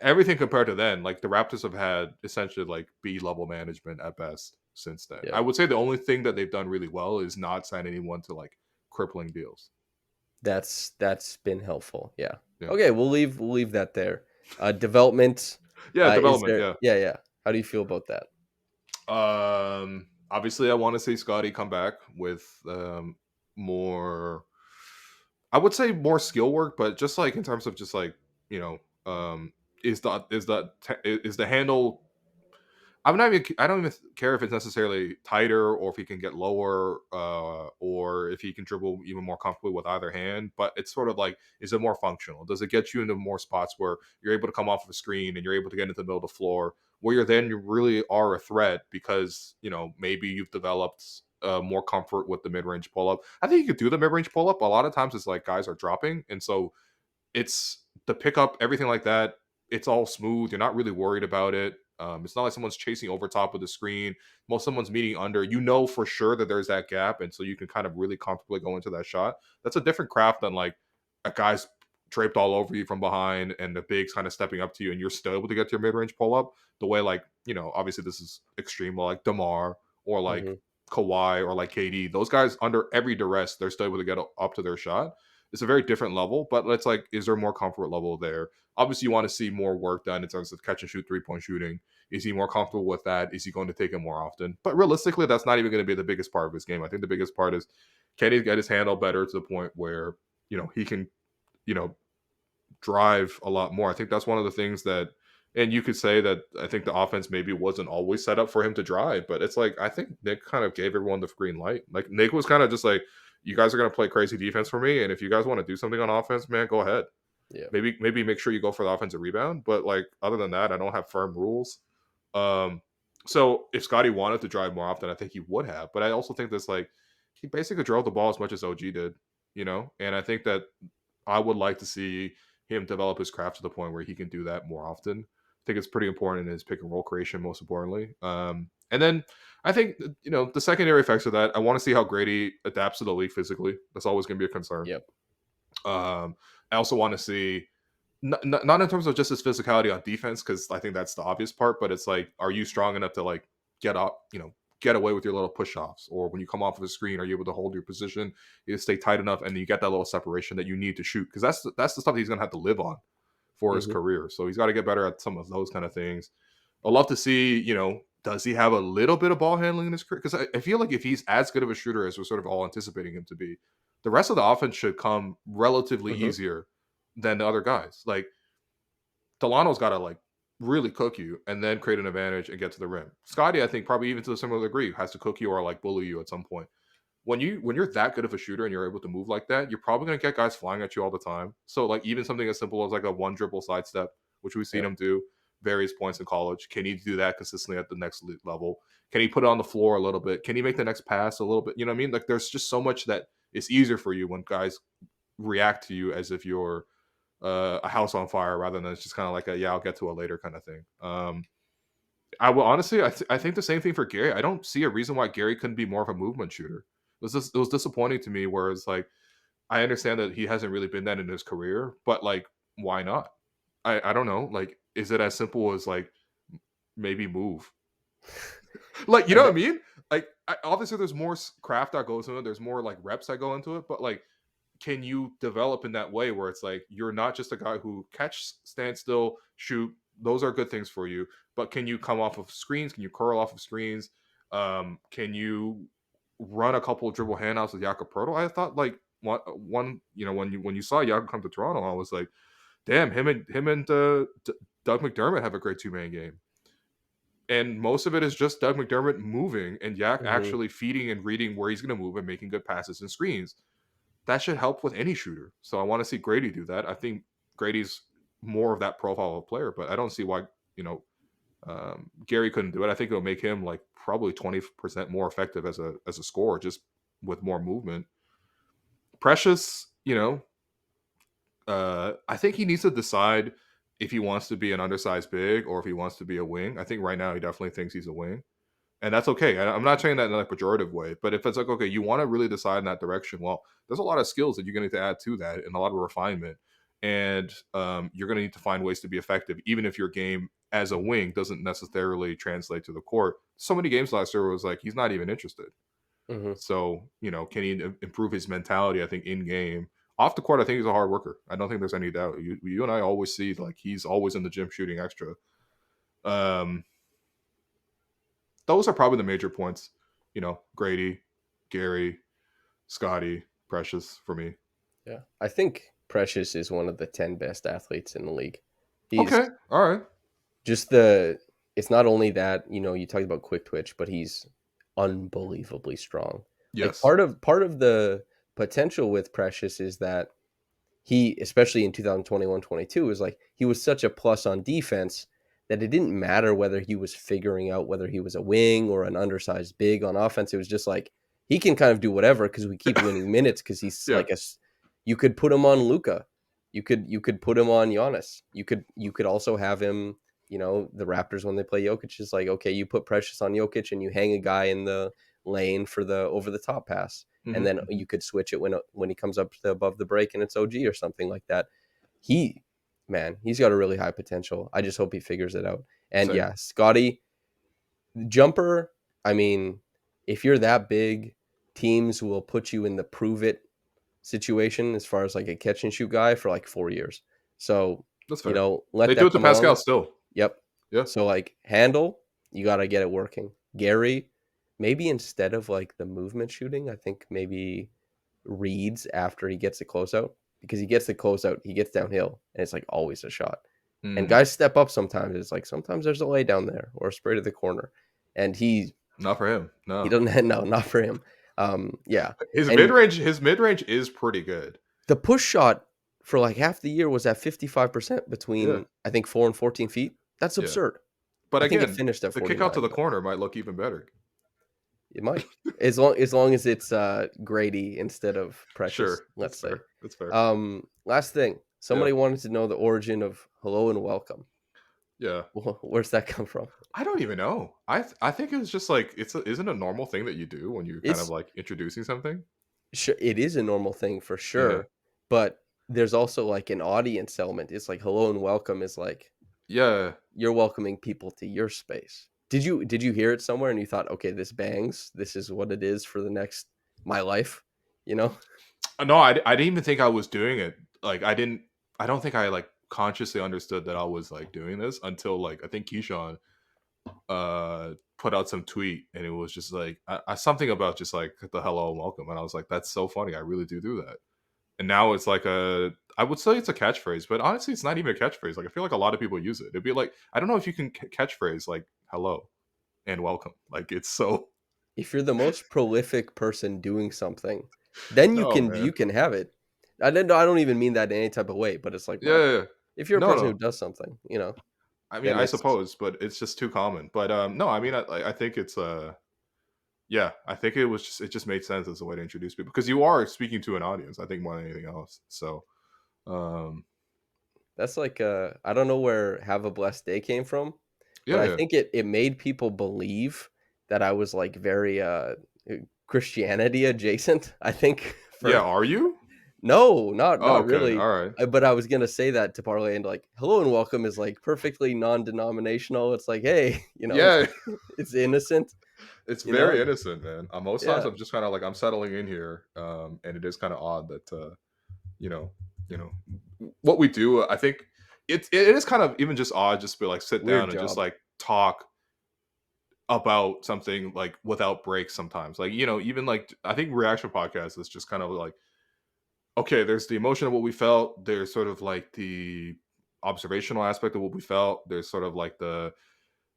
everything compared to then, like the Raptors have had essentially like B level management at best since then. I Yep. would say the only thing that they've done really well is not sign anyone to like crippling deals. That's been helpful. Yeah. Yeah. Okay, we'll leave that there. Development. Yeah, Is development, there? yeah. Yeah, yeah. How do you feel about that? Obviously I want to see Scottie come back with more, I would say more skill work, but just like in terms of just like, you know, is the handle, I don't even care if it's necessarily tighter or if he can get lower, or if he can dribble even more comfortably with either hand. But it's sort of like, is it more functional? Does it get you into more spots where you're able to come off of a screen and you're able to get into the middle of the floor, where you really are a threat because maybe you've developed more comfort with the mid range pull up. I think you could do the mid range pull up. A lot of times it's like guys are dropping, and so it's the pickup, everything like that. It's all smooth. You're not really worried about it. It's not like someone's chasing over top of the screen. Most someone's meeting under. You know for sure that there's that gap, and so you can kind of really comfortably go into that shot. That's a different craft than like a guy's draped all over you from behind and the big's kind of stepping up to you, and you're still able to get to your mid range pull up. The way like obviously this is extreme, but like Demar or like Hmm. Kawhi or like KD, those guys under every duress, they're still able to get up to their shot. It's a very different level, but it's like, is there more comfort level there? Obviously, you want to see more work done in terms of catch and shoot 3-point shooting. Is he more comfortable with that? Is he going to take it more often? But realistically, that's not even going to be the biggest part of his game. I think the biggest part is, can he get his handle better to the point where he can you know drive a lot more. I think that's one of the things that, and you could say that I think the offense maybe wasn't always set up for him to drive, but it's like I think Nick kind of gave everyone the green light. Like Nick was kind of just like, you guys are going to play crazy defense for me, and if you guys want to do something on offense, man, go ahead. Yeah. Maybe make sure you go for the offensive rebound, but like other than that, I don't have firm rules. Um, so if Scottie wanted to drive more often, I think he would have. But I also think this like he basically drove the ball as much as OG did, and I think that I would like to see him develop his craft to the point where he can do that more often. I think it's pretty important in his pick and roll creation, most importantly. And then I think the secondary effects of that. I want to see how Grady adapts to the league physically. That's always going to be a concern. Yep. I also want to see not in terms of just his physicality on defense, because I think that's the obvious part, but it's like, are you strong enough to like get up, get away with your little push offs, or when you come off of the screen, are you able to hold your position, you stay tight enough, and you get that little separation that you need to shoot, because that's the stuff that he's gonna have to live on for his Hmm. career. So he's got to get better at some of those kind of things. I'd love to see, does he have a little bit of ball handling in his career? Because I feel like if he's as good of a shooter as we're sort of all anticipating him to be, the rest of the offense should come relatively Hmm. easier than the other guys. Like Delano's got to like really cook you and then create an advantage and get to the rim. Scottie, I think probably even to a similar degree, has to cook you or like bully you at some point. When you're that good of a shooter and you're able to move like that, you're probably gonna get guys flying at you all the time. So like even something as simple as like a one dribble sidestep, which we've seen Yep. him do various points in college. Can he do that consistently at the next level? Can he put it on the floor a little bit? Can he make the next pass a little bit? You know what I mean? Like there's just so much that is easier for you when guys react to you as if you're a house on fire rather than it's just kind of like a yeah, I'll get to it later kind of thing. I will honestly, I think the same thing for Gary. I don't see a reason why Gary couldn't be more of a movement shooter. It was disappointing to me. Where it's like I understand that he hasn't really been that in his career, but like why not? I don't know. Like is it as simple as like maybe move? Like you I know what bet. I mean? Like obviously there's more craft that goes into it. There's more like reps that go into it, but like can you develop in that way where it's like you're not just a guy who catch, stand still, shoot? Those are good things for you, but can you come off of screens? Can you curl off of screens? Can you run a couple of dribble handouts with Jakob Proto? I thought like one when you saw Jakob come to Toronto, I was like, damn, him and Doug McDermott have a great two-man game. And most of it is just Doug McDermott moving and Yak Hmm. actually feeding and reading where he's going to move and making good passes and screens. That should help with any shooter. So I want to see Grady do that. I think Grady's more of that profile of player, but I don't see why Gary couldn't do it. I think it'll make him like probably 20% more effective as a scorer just with more movement. Precious, I think he needs to decide if he wants to be an undersized big or if he wants to be a wing. I think right now he definitely thinks he's a wing. And that's okay. I'm not saying that in a pejorative way, but if it's like, okay, you want to really decide in that direction, well, there's a lot of skills that you're going to need to add to that and a lot of refinement. and you're going to need to find ways to be effective, even if your game as a wing doesn't necessarily translate to the court. So many games last year was like he's not even interested. Hmm. So can he improve his mentality? I think in game, off the court, I think he's a hard worker. I don't think there's any doubt. You and I always see like he's always in the gym shooting extra. Um, those are probably the major points. Grady, Gary, Scottie, Precious for me. Yeah, I think Precious is one of the 10 best athletes in the league. He's Okay, all right. just the. It's not only that you talked about quick twitch, but he's unbelievably strong. Like Yes. part of the potential with Precious is that he, especially in 2021-22, is like he was such a plus on defense that it didn't matter whether he was figuring out whether he was a wing or an undersized big on offense. It was just like he can kind of do whatever because we keep winning minutes because he's Yeah. like you could put him on Luka. You could put him on Giannis. You could also have him, the Raptors when they play Jokic is like, okay, you put Precious on Jokic and you hang a guy in the lane for the over the top pass, and then Mm-hmm. you could switch it when he comes up to above the break and it's OG or something like that. He, man, he's got a really high potential. I just hope he figures it out. And Same. yeah, Scottie jumper. I mean, if you're that big, teams will put you in the prove it situation as far as like a catch and shoot guy for like 4 years. So That's fair. let They do that it to come Pascal along. still. Yep. Yeah. So like handle, you got to get it working. Gary, maybe instead of like the movement shooting, I think maybe reads after he gets the closeout, because he gets the closeout, he gets downhill, and it's like always a shot. And Mm, guys step up sometimes. It's like sometimes there's a lay down there or a spray to the corner, and not for him. he No. doesn't. No, not for him. Yeah, His mid and range, is pretty good. the push shot for like half the year was at 55% Yeah. between I think 4 and 14 feet. That's Yeah. absurd. But I think it again, finished at the kick out to 49, the but corner might look even better. it might, as long as it's Grady instead of Precious, Sure. That's let's say. fair. That's fair. Last thing, Yeah. somebody wanted to know the origin of hello and welcome. Yeah. Where's that come from? I don't even know. I think it's just like isn't a normal thing that you do when you're kind of It's like introducing something. sure it is a normal thing for Yeah. sure, but there's also like an audience element. It's like hello and welcome is like Yeah. you're welcoming people to your space. Did you hear it somewhere and you thought, okay, this bangs. This is what it is for the next my life, you know? No, I didn't even think I was doing it. Like I don't think I like consciously understood that I was like doing this until like I think Keyshawn put out some tweet and it was just like something about just like the hello and welcome, and I was like, that's so funny. I really do that. And now it's like I would say it's a catchphrase, but honestly, it's not even a catchphrase. Like I feel like a lot of people use it. It'd be like I don't know if you can catchphrase like hello and welcome. Like it's so If you're the most prolific person doing something, then you no can man. you can have it. I don't even mean that in any type of way, but it's like, Yeah, well, yeah, yeah. if you're a No, person who no. does something, I mean, then I it's suppose, but it's just too common. But no, I mean, I think it's yeah, I think it just made sense as a way to introduce people because you are speaking to an audience. I think more than anything else. So um, that's like I don't know where have a blessed day came from, but yeah, I yeah, think it made people believe that I was like very Christianity adjacent, I think yeah. for Are you? no, not Oh, not okay, really. all right. But I was gonna say that to parlay into like hello and welcome is like perfectly non-denominational. It's like, hey, it's Yeah, it's innocent, it's you know? very innocent, man. Most times Yeah. I'm just kind of like I'm settling in here, and it is kind of odd that you know, you know, what we do. I think it is kind of even just odd just to be like sit Weird down and just job. like talk about something like without breaks sometimes. Like, even like I think reaction podcast is just kind of like, okay, there's the emotion of what we felt, there's sort of like the observational aspect of what we felt, there's sort of like the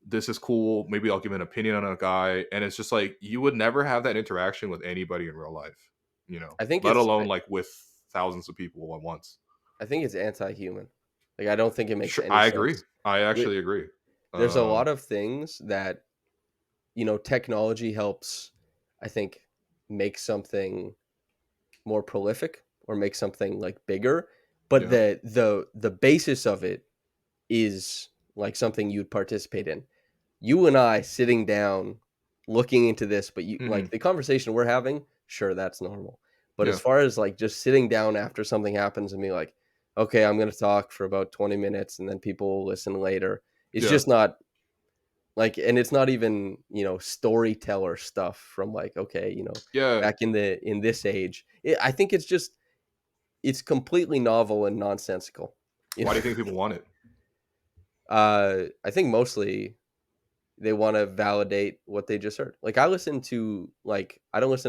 this is cool, maybe I'll give an opinion on a guy, and it's just like you would never have that interaction with anybody in real life, I think let it's alone like with thousands of people at once. I think it's anti-human. Like I don't think it makes Sure, any I agree. sense. I There- actually agree. There's a Um, lot of things that technology helps, I think, make something more prolific or make something like bigger, but yeah. the basis of it is like something you'd participate in. You and I sitting down looking into this, but you like Mhm. the conversation we're having, sure, that's normal. But as Yeah. far as like just sitting down after something happens and being like, okay, I'm going to talk for about 20 minutes and then people will listen later. It's Yeah. just not like, and it's not even, storyteller stuff from like, okay, Yeah. back in this age. I think it's completely novel and nonsensical. You Why know, do you think people want it? I think mostly they wanna validate what they just heard. Like, I don't listen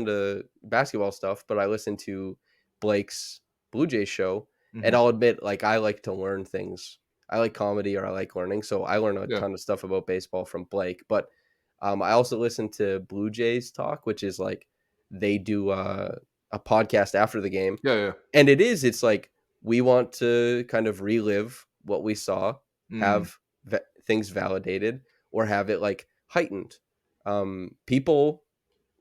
to basketball stuff, but I listen to Blake's Blue Jays show, and Mhm. I'll admit, like, I like to learn things. I like comedy or I like learning, so I learn a Yeah. ton of stuff about baseball from Blake, but, I also listen to Blue Jays Talk, which is, like, they do, a podcast after the game, Yeah, yeah. and it's like, we want to kind of relive what we saw, Mm, have things validated, or have it, like, heightened. Um, people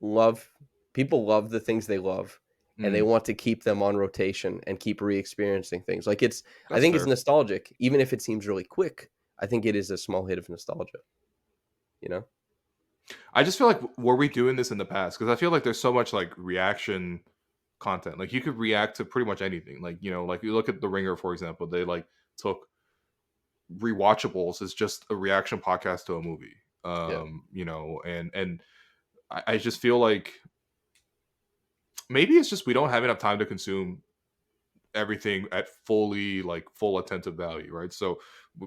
love people love the things they love, and they mm. want to keep them on rotation and keep re-experiencing things. Like, I That's think it's fair. nostalgic, even if it seems really quick. I think it is a small hit of nostalgia, you know? I just feel like were we doing this in the past? Because I feel like there's so much like reaction content. Like you could react to pretty much anything. Like, like you look at The Ringer, for example, they like took rewatchables as just a reaction podcast to a movie. Yeah, And I just feel like maybe it's just we don't have enough time to consume everything at full attentive value, right? So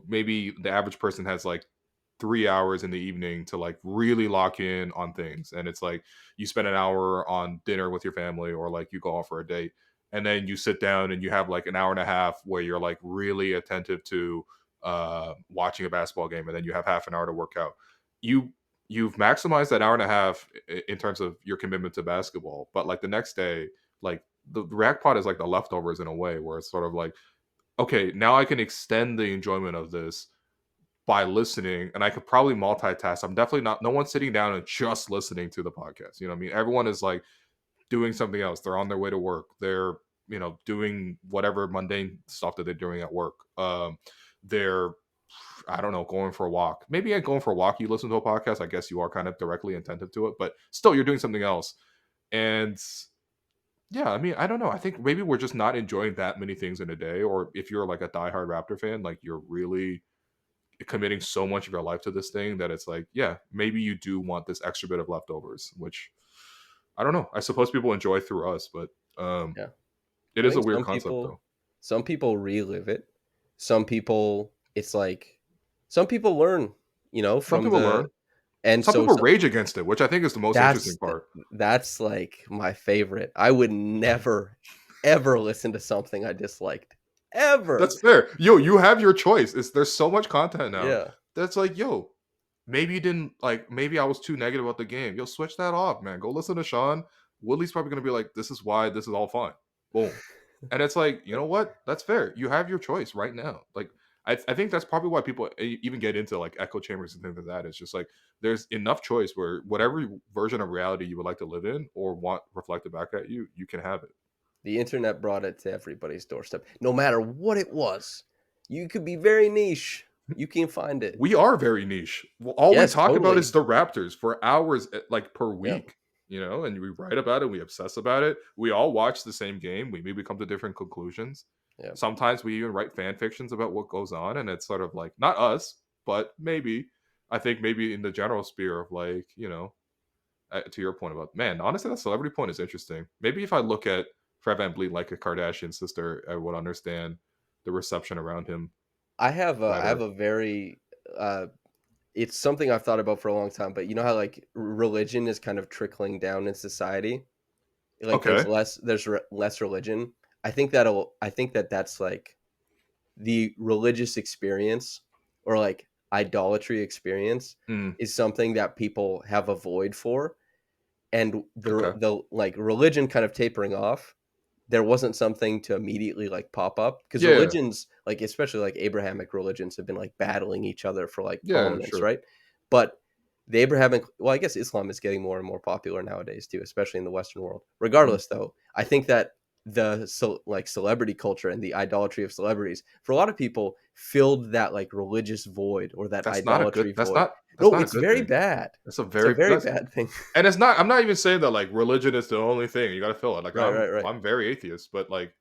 maybe the average person has like 3 hours in the evening to like really lock in on things, and it's like you spend an hour on dinner with your family, or like you go out for a date, and then you sit down and you have like an hour and a half where you're like really attentive to watching a basketball game, and then you have half an hour to work out. You you've maximized that hour and a half in terms of your commitment to basketball, but like the next day, like the React Pod is like the leftovers in a way, where it's sort of like, okay, now I can extend the enjoyment of this by listening, and I could probably multitask. I'm definitely not, no one's sitting down and just listening to the podcast. You know what I mean? Everyone is like doing something else. They're on their way to work. They're, doing whatever mundane stuff that they're doing at work. They're, I don't know, going for a walk. Maybe at going for a walk, you listen to a podcast. I guess you are kind of directly attentive to it, but still, you're doing something else. And yeah, I mean, I don't know. I think maybe we're just not enjoying that many things in a day. Or if you're like a diehard Raptor fan, like you're really committing so much of your life to this thing that it's like, yeah, maybe you do want this extra bit of leftovers, which I don't know. I suppose people enjoy through us, but yeah. it I is a think weird concept though. some people relive it. Some people, it's like some people learn, Some from people the learn. and Some so people rage against it, which I think is the most interesting That's part. that's, like, my favorite. I would never, ever listen to something I disliked. Ever. That's fair. Yo, you have your choice. There's so much content now Yeah. that's like, yo, maybe you didn't like, maybe I was too negative about the game. Yo, switch that off, man. Go listen to Sean. Woodley's probably gonna be like, this is why this is all fine. Boom. And it's like, you know what? That's fair. You have your choice right now. Like, I think that's probably why people even get into like echo chambers and things like that. It's just like there's enough choice where whatever version of reality you would like to live in or want reflected back at you, you can have it. The internet brought it to everybody's doorstep. No matter what it was. You could be very niche. You can find it. We are very niche. Well, all we Yes, talk about is totally. the Raptors for hours, like per Yeah, week, and we write about it, we obsess about it. We all watch the same game. We maybe come to different conclusions. yeah. Sometimes we even write fan fictions about what goes on, and it's sort of like not us, but maybe I think maybe in the general sphere of like, to your point about man, honestly, that celebrity point is interesting. Maybe if I look at Fred VanVleet like a Kardashian sister, I would understand the reception around him I have better. a very, uh it's something I've thought about for a long time, but you know how, like, religion is kind of trickling down in society? Like, Okay. less religion. I think that's, like, the religious experience or, like, idolatry experience Mm, is something that people have a void for, and okay. like, religion kind of tapering off, there wasn't something to immediately, like, pop up because Yeah. religions, like, especially, like, Abrahamic religions have been, like, battling each other for, like, Yeah, prominence, sure. right? But the Abrahamic well, I guess Islam is getting more and more popular nowadays too, especially in the Western world. Mm. Regardless, though, I think that like, celebrity culture and the idolatry of celebrities, for a lot of people, filled that, like, religious void or that idolatry void. That's No, not a it's good very thing. bad. That's a It's a very very that's bad thing. and it's not, I'm not even saying that like religion is the only thing. You gotta fill it. Like Right, right, right. I'm very atheist, but like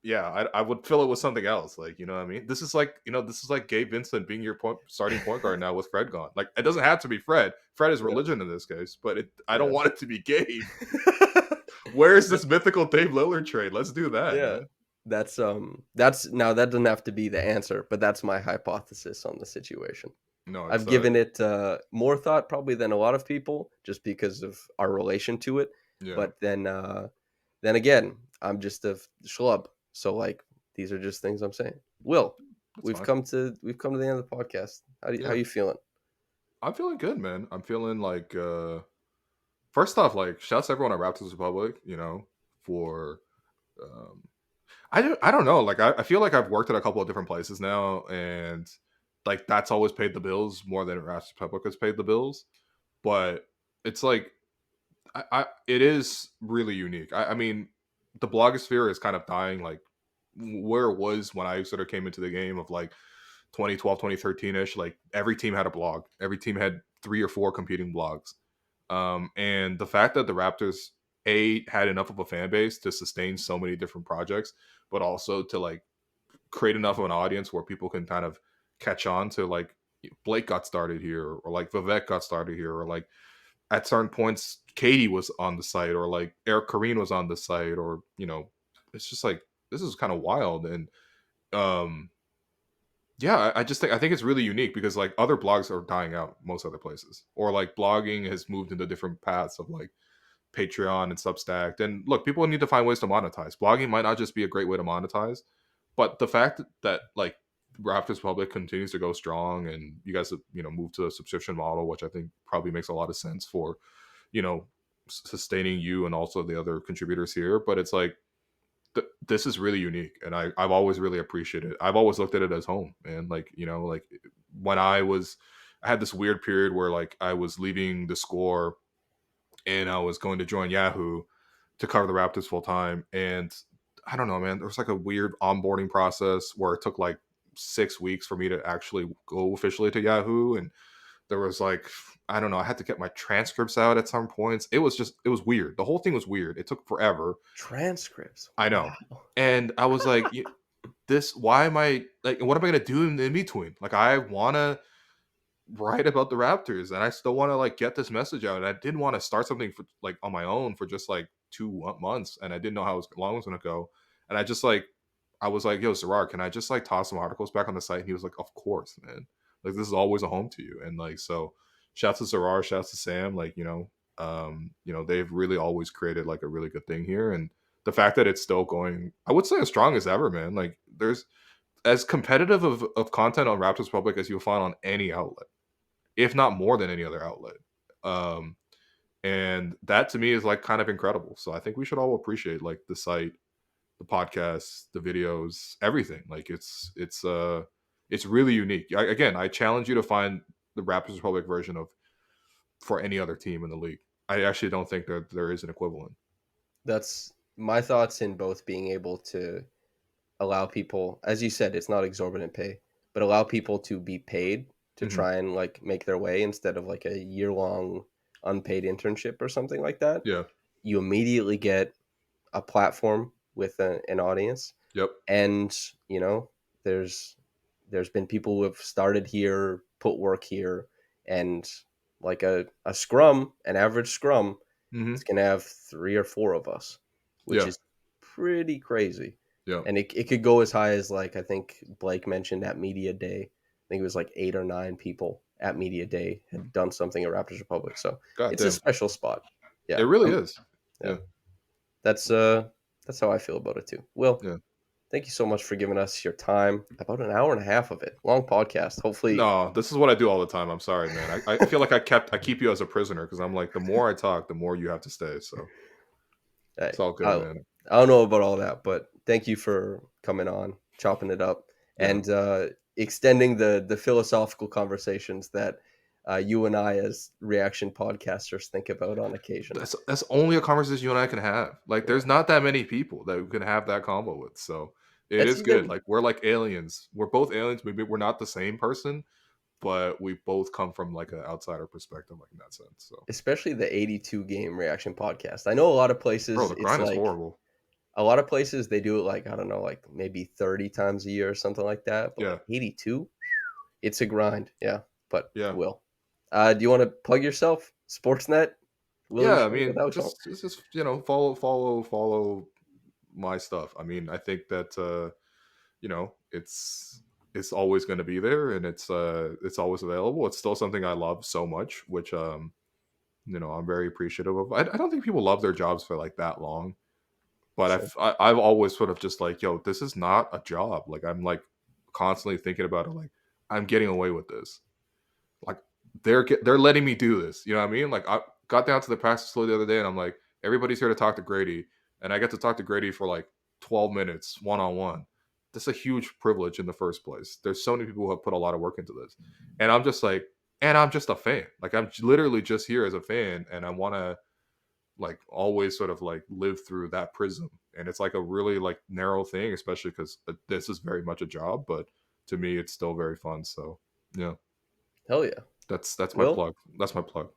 yeah, I would fill it with something else. Like, you know what I mean? This is like, this is like Gabe Vincent being your starting point guard now with Fred gone. Like, it doesn't have to be Fred. Fred is Yeah, religion in this case, but I don't yeah. want it to be Gabe. Where's this mythical Dave Lillard trade? Let's do that, Yeah. man. That's now that doesn't have to be the answer, but that's my hypothesis on the situation. No, I've it's given it more thought probably than a lot of people just because of our relation to it. yeah, But then again, I'm just a schlub. So like these are just things I'm saying. Will, that's we've fine. come to we've come to the end of the podcast. How Yeah. you feeling? I'm feeling good, man. I'm feeling like first off, like shouts to everyone at Raptors Republic, for um I don't know. Like I feel like I've worked at a couple of different places now, and like that's always paid the bills more than Raptors Republic has paid the bills. But it's like it is really unique. I mean, the blogosphere is kind of dying like where it was when I sort of came into the game of like 2012, 2013-ish. Like every team had a blog. Every team had 3 or 4 competing blogs. And the fact that the Raptors had enough of a fan base to sustain so many different projects, but also to like create enough of an audience where people can kind of catch on to like Blake got started here, or like Vivek got started here, or like at certain points Katie was on the site, or like Eric Kareen was on the site, or it's just like this is kind of wild. And um yeah, I think it's really unique because like other blogs are dying out most other places, or like blogging has moved into different paths of like Patreon and Substack. And look, people need to find ways to monetize. Blogging might not just be a great way to monetize, but the fact that like Raptors Public continues to go strong, and you guys have moved to a subscription model, which I think probably makes a lot of sense for you know sustaining you and also the other contributors here. But it's like this is really unique, and I've always really appreciated it. I've always looked at it as home, and like like when I had this weird period where like I was leaving the Score and I was going to join Yahoo to cover the Raptors full time. And I don't know, man, there was like a weird onboarding process where it took like 6 weeks for me to actually go officially to Yahoo. And there was like, I don't know, I had to get my transcripts out at some points. It was weird. The whole thing was weird. It took forever. Transcripts. I know. Wow. And I was like, why am I like, what am I going to do in between? Like, I want to write about the Raptors, and I still want to like get this message out. And I didn't want to start something for like on my own for just like 2 months, and I didn't know how long it was going to go. And I was like, yo, Zarar, can I just like toss some articles back on the site? And he was like, of course, man. Like this is always a home to you. And like so, shouts to Zarar, shouts to Sam. Like they've really always created like a really good thing here, and the fact that it's still going, I would say as strong as ever, man. Like there's as competitive of content on Raptors Public as you'll find on any outlet, if not more than any other outlet. Um, and that to me is like kind of incredible. So I think we should all appreciate like the site, the podcasts, the videos, everything. Like it's really unique. Again, I challenge you to find the Raptors Republic version of for any other team in the league. I actually don't think that there is an equivalent. That's my thoughts in both being able to allow people, as you said, it's not exorbitant pay, but allow people to be paid to Hmm. try and like make their way instead of like a year long unpaid internship or something like that. Yeah. You immediately get a platform with an audience, Yep. and there's there's been people who have started here, put work here, and like a scrum, an average scrum, Hmm. it's gonna have 3 or 4 of us, which Yeah. is pretty crazy. Yeah. And it could go as high as like I think Blake mentioned at Media Day. I think it was like 8 or 9 people at Media Day had done something at Raptors Republic. So God it's a damn. special spot. It Yeah. really is. Yeah. Yeah. That's that's how I feel about it too. Will, Yeah. thank you so much for giving us your time. About an hour and a half of it. Long podcast. Hopefully No, this is what I do all the time. I'm sorry, man. I feel like I keep you as a prisoner because I'm like the more I talk, the more you have to stay. So hey, it's all good, man. I don't know about all that, but thank you for coming on, chopping it up, Yeah, and extending the philosophical conversations that you and I, as reaction podcasters, think about on occasion. that's only a conversation you and I can have. Like, Yeah. there's not that many people that we can have that combo with. So it It's is good. even Like we're like aliens. We're both aliens. Maybe we're not the same person, but we both come from like an outsider perspective, like in that sense. So, especially the 82 game reaction podcast. I know a lot of bro, places the it's grind is like horrible. A lot of places they do it like, I don't know, like maybe 30 times a year or something like that. But Yeah, like 82, it's a grind. Yeah. But yeah, Will, do you want to plug yourself? Sportsnet, Willie yeah. I Show, mean, without going. just follow my stuff. I mean, I think that it's always going to be there, and it's always available. It's still something I love so much, which I'm very appreciative of. I don't think people love their jobs for like that long, but Sure. I've always sort of just like, yo, this is not a job. Like I'm like constantly thinking about it. Like I'm getting away with this. Like they're letting me do this. You know what I mean? Like I got down to the practice facility the other day, and I'm like, everybody's here to talk to Grady, and I get to talk to Grady for like 12 minutes one on one. That's a huge privilege in the first place. There's so many people who have put a lot of work into this, and I'm just like, and I'm just a fan. Like I'm literally just here as a fan, and I want to like always sort of like live through that prism. And it's like a really like narrow thing, especially because this is very much a job, but to me it's still very fun. So yeah, Hell yeah. that's my Will, plug. That's my plug.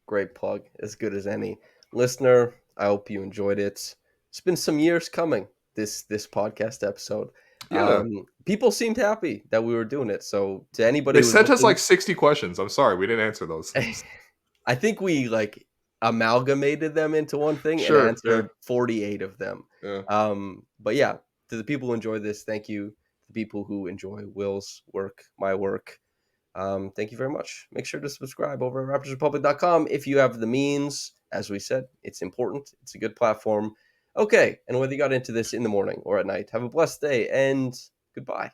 great plug. As good as any. Listener, I hope you enjoyed it. It's been some years coming, this podcast episode. Yeah, People seemed happy that we were doing it. So to anybody they who's sent us like listening, 60 questions. I'm sorry we didn't answer those. I think we like amalgamated them into one thing and Sure, yeah, answered 48 of them. yeah, But yeah, to the people who enjoy this, thank you. To the people who enjoy Will's work, my work, thank you very much. Make sure to subscribe over at raptorsrepublic.com if you have the means. As we said, it's important. It's a good platform. Okay, and whether you got into this in the morning or at night, have a blessed day and goodbye.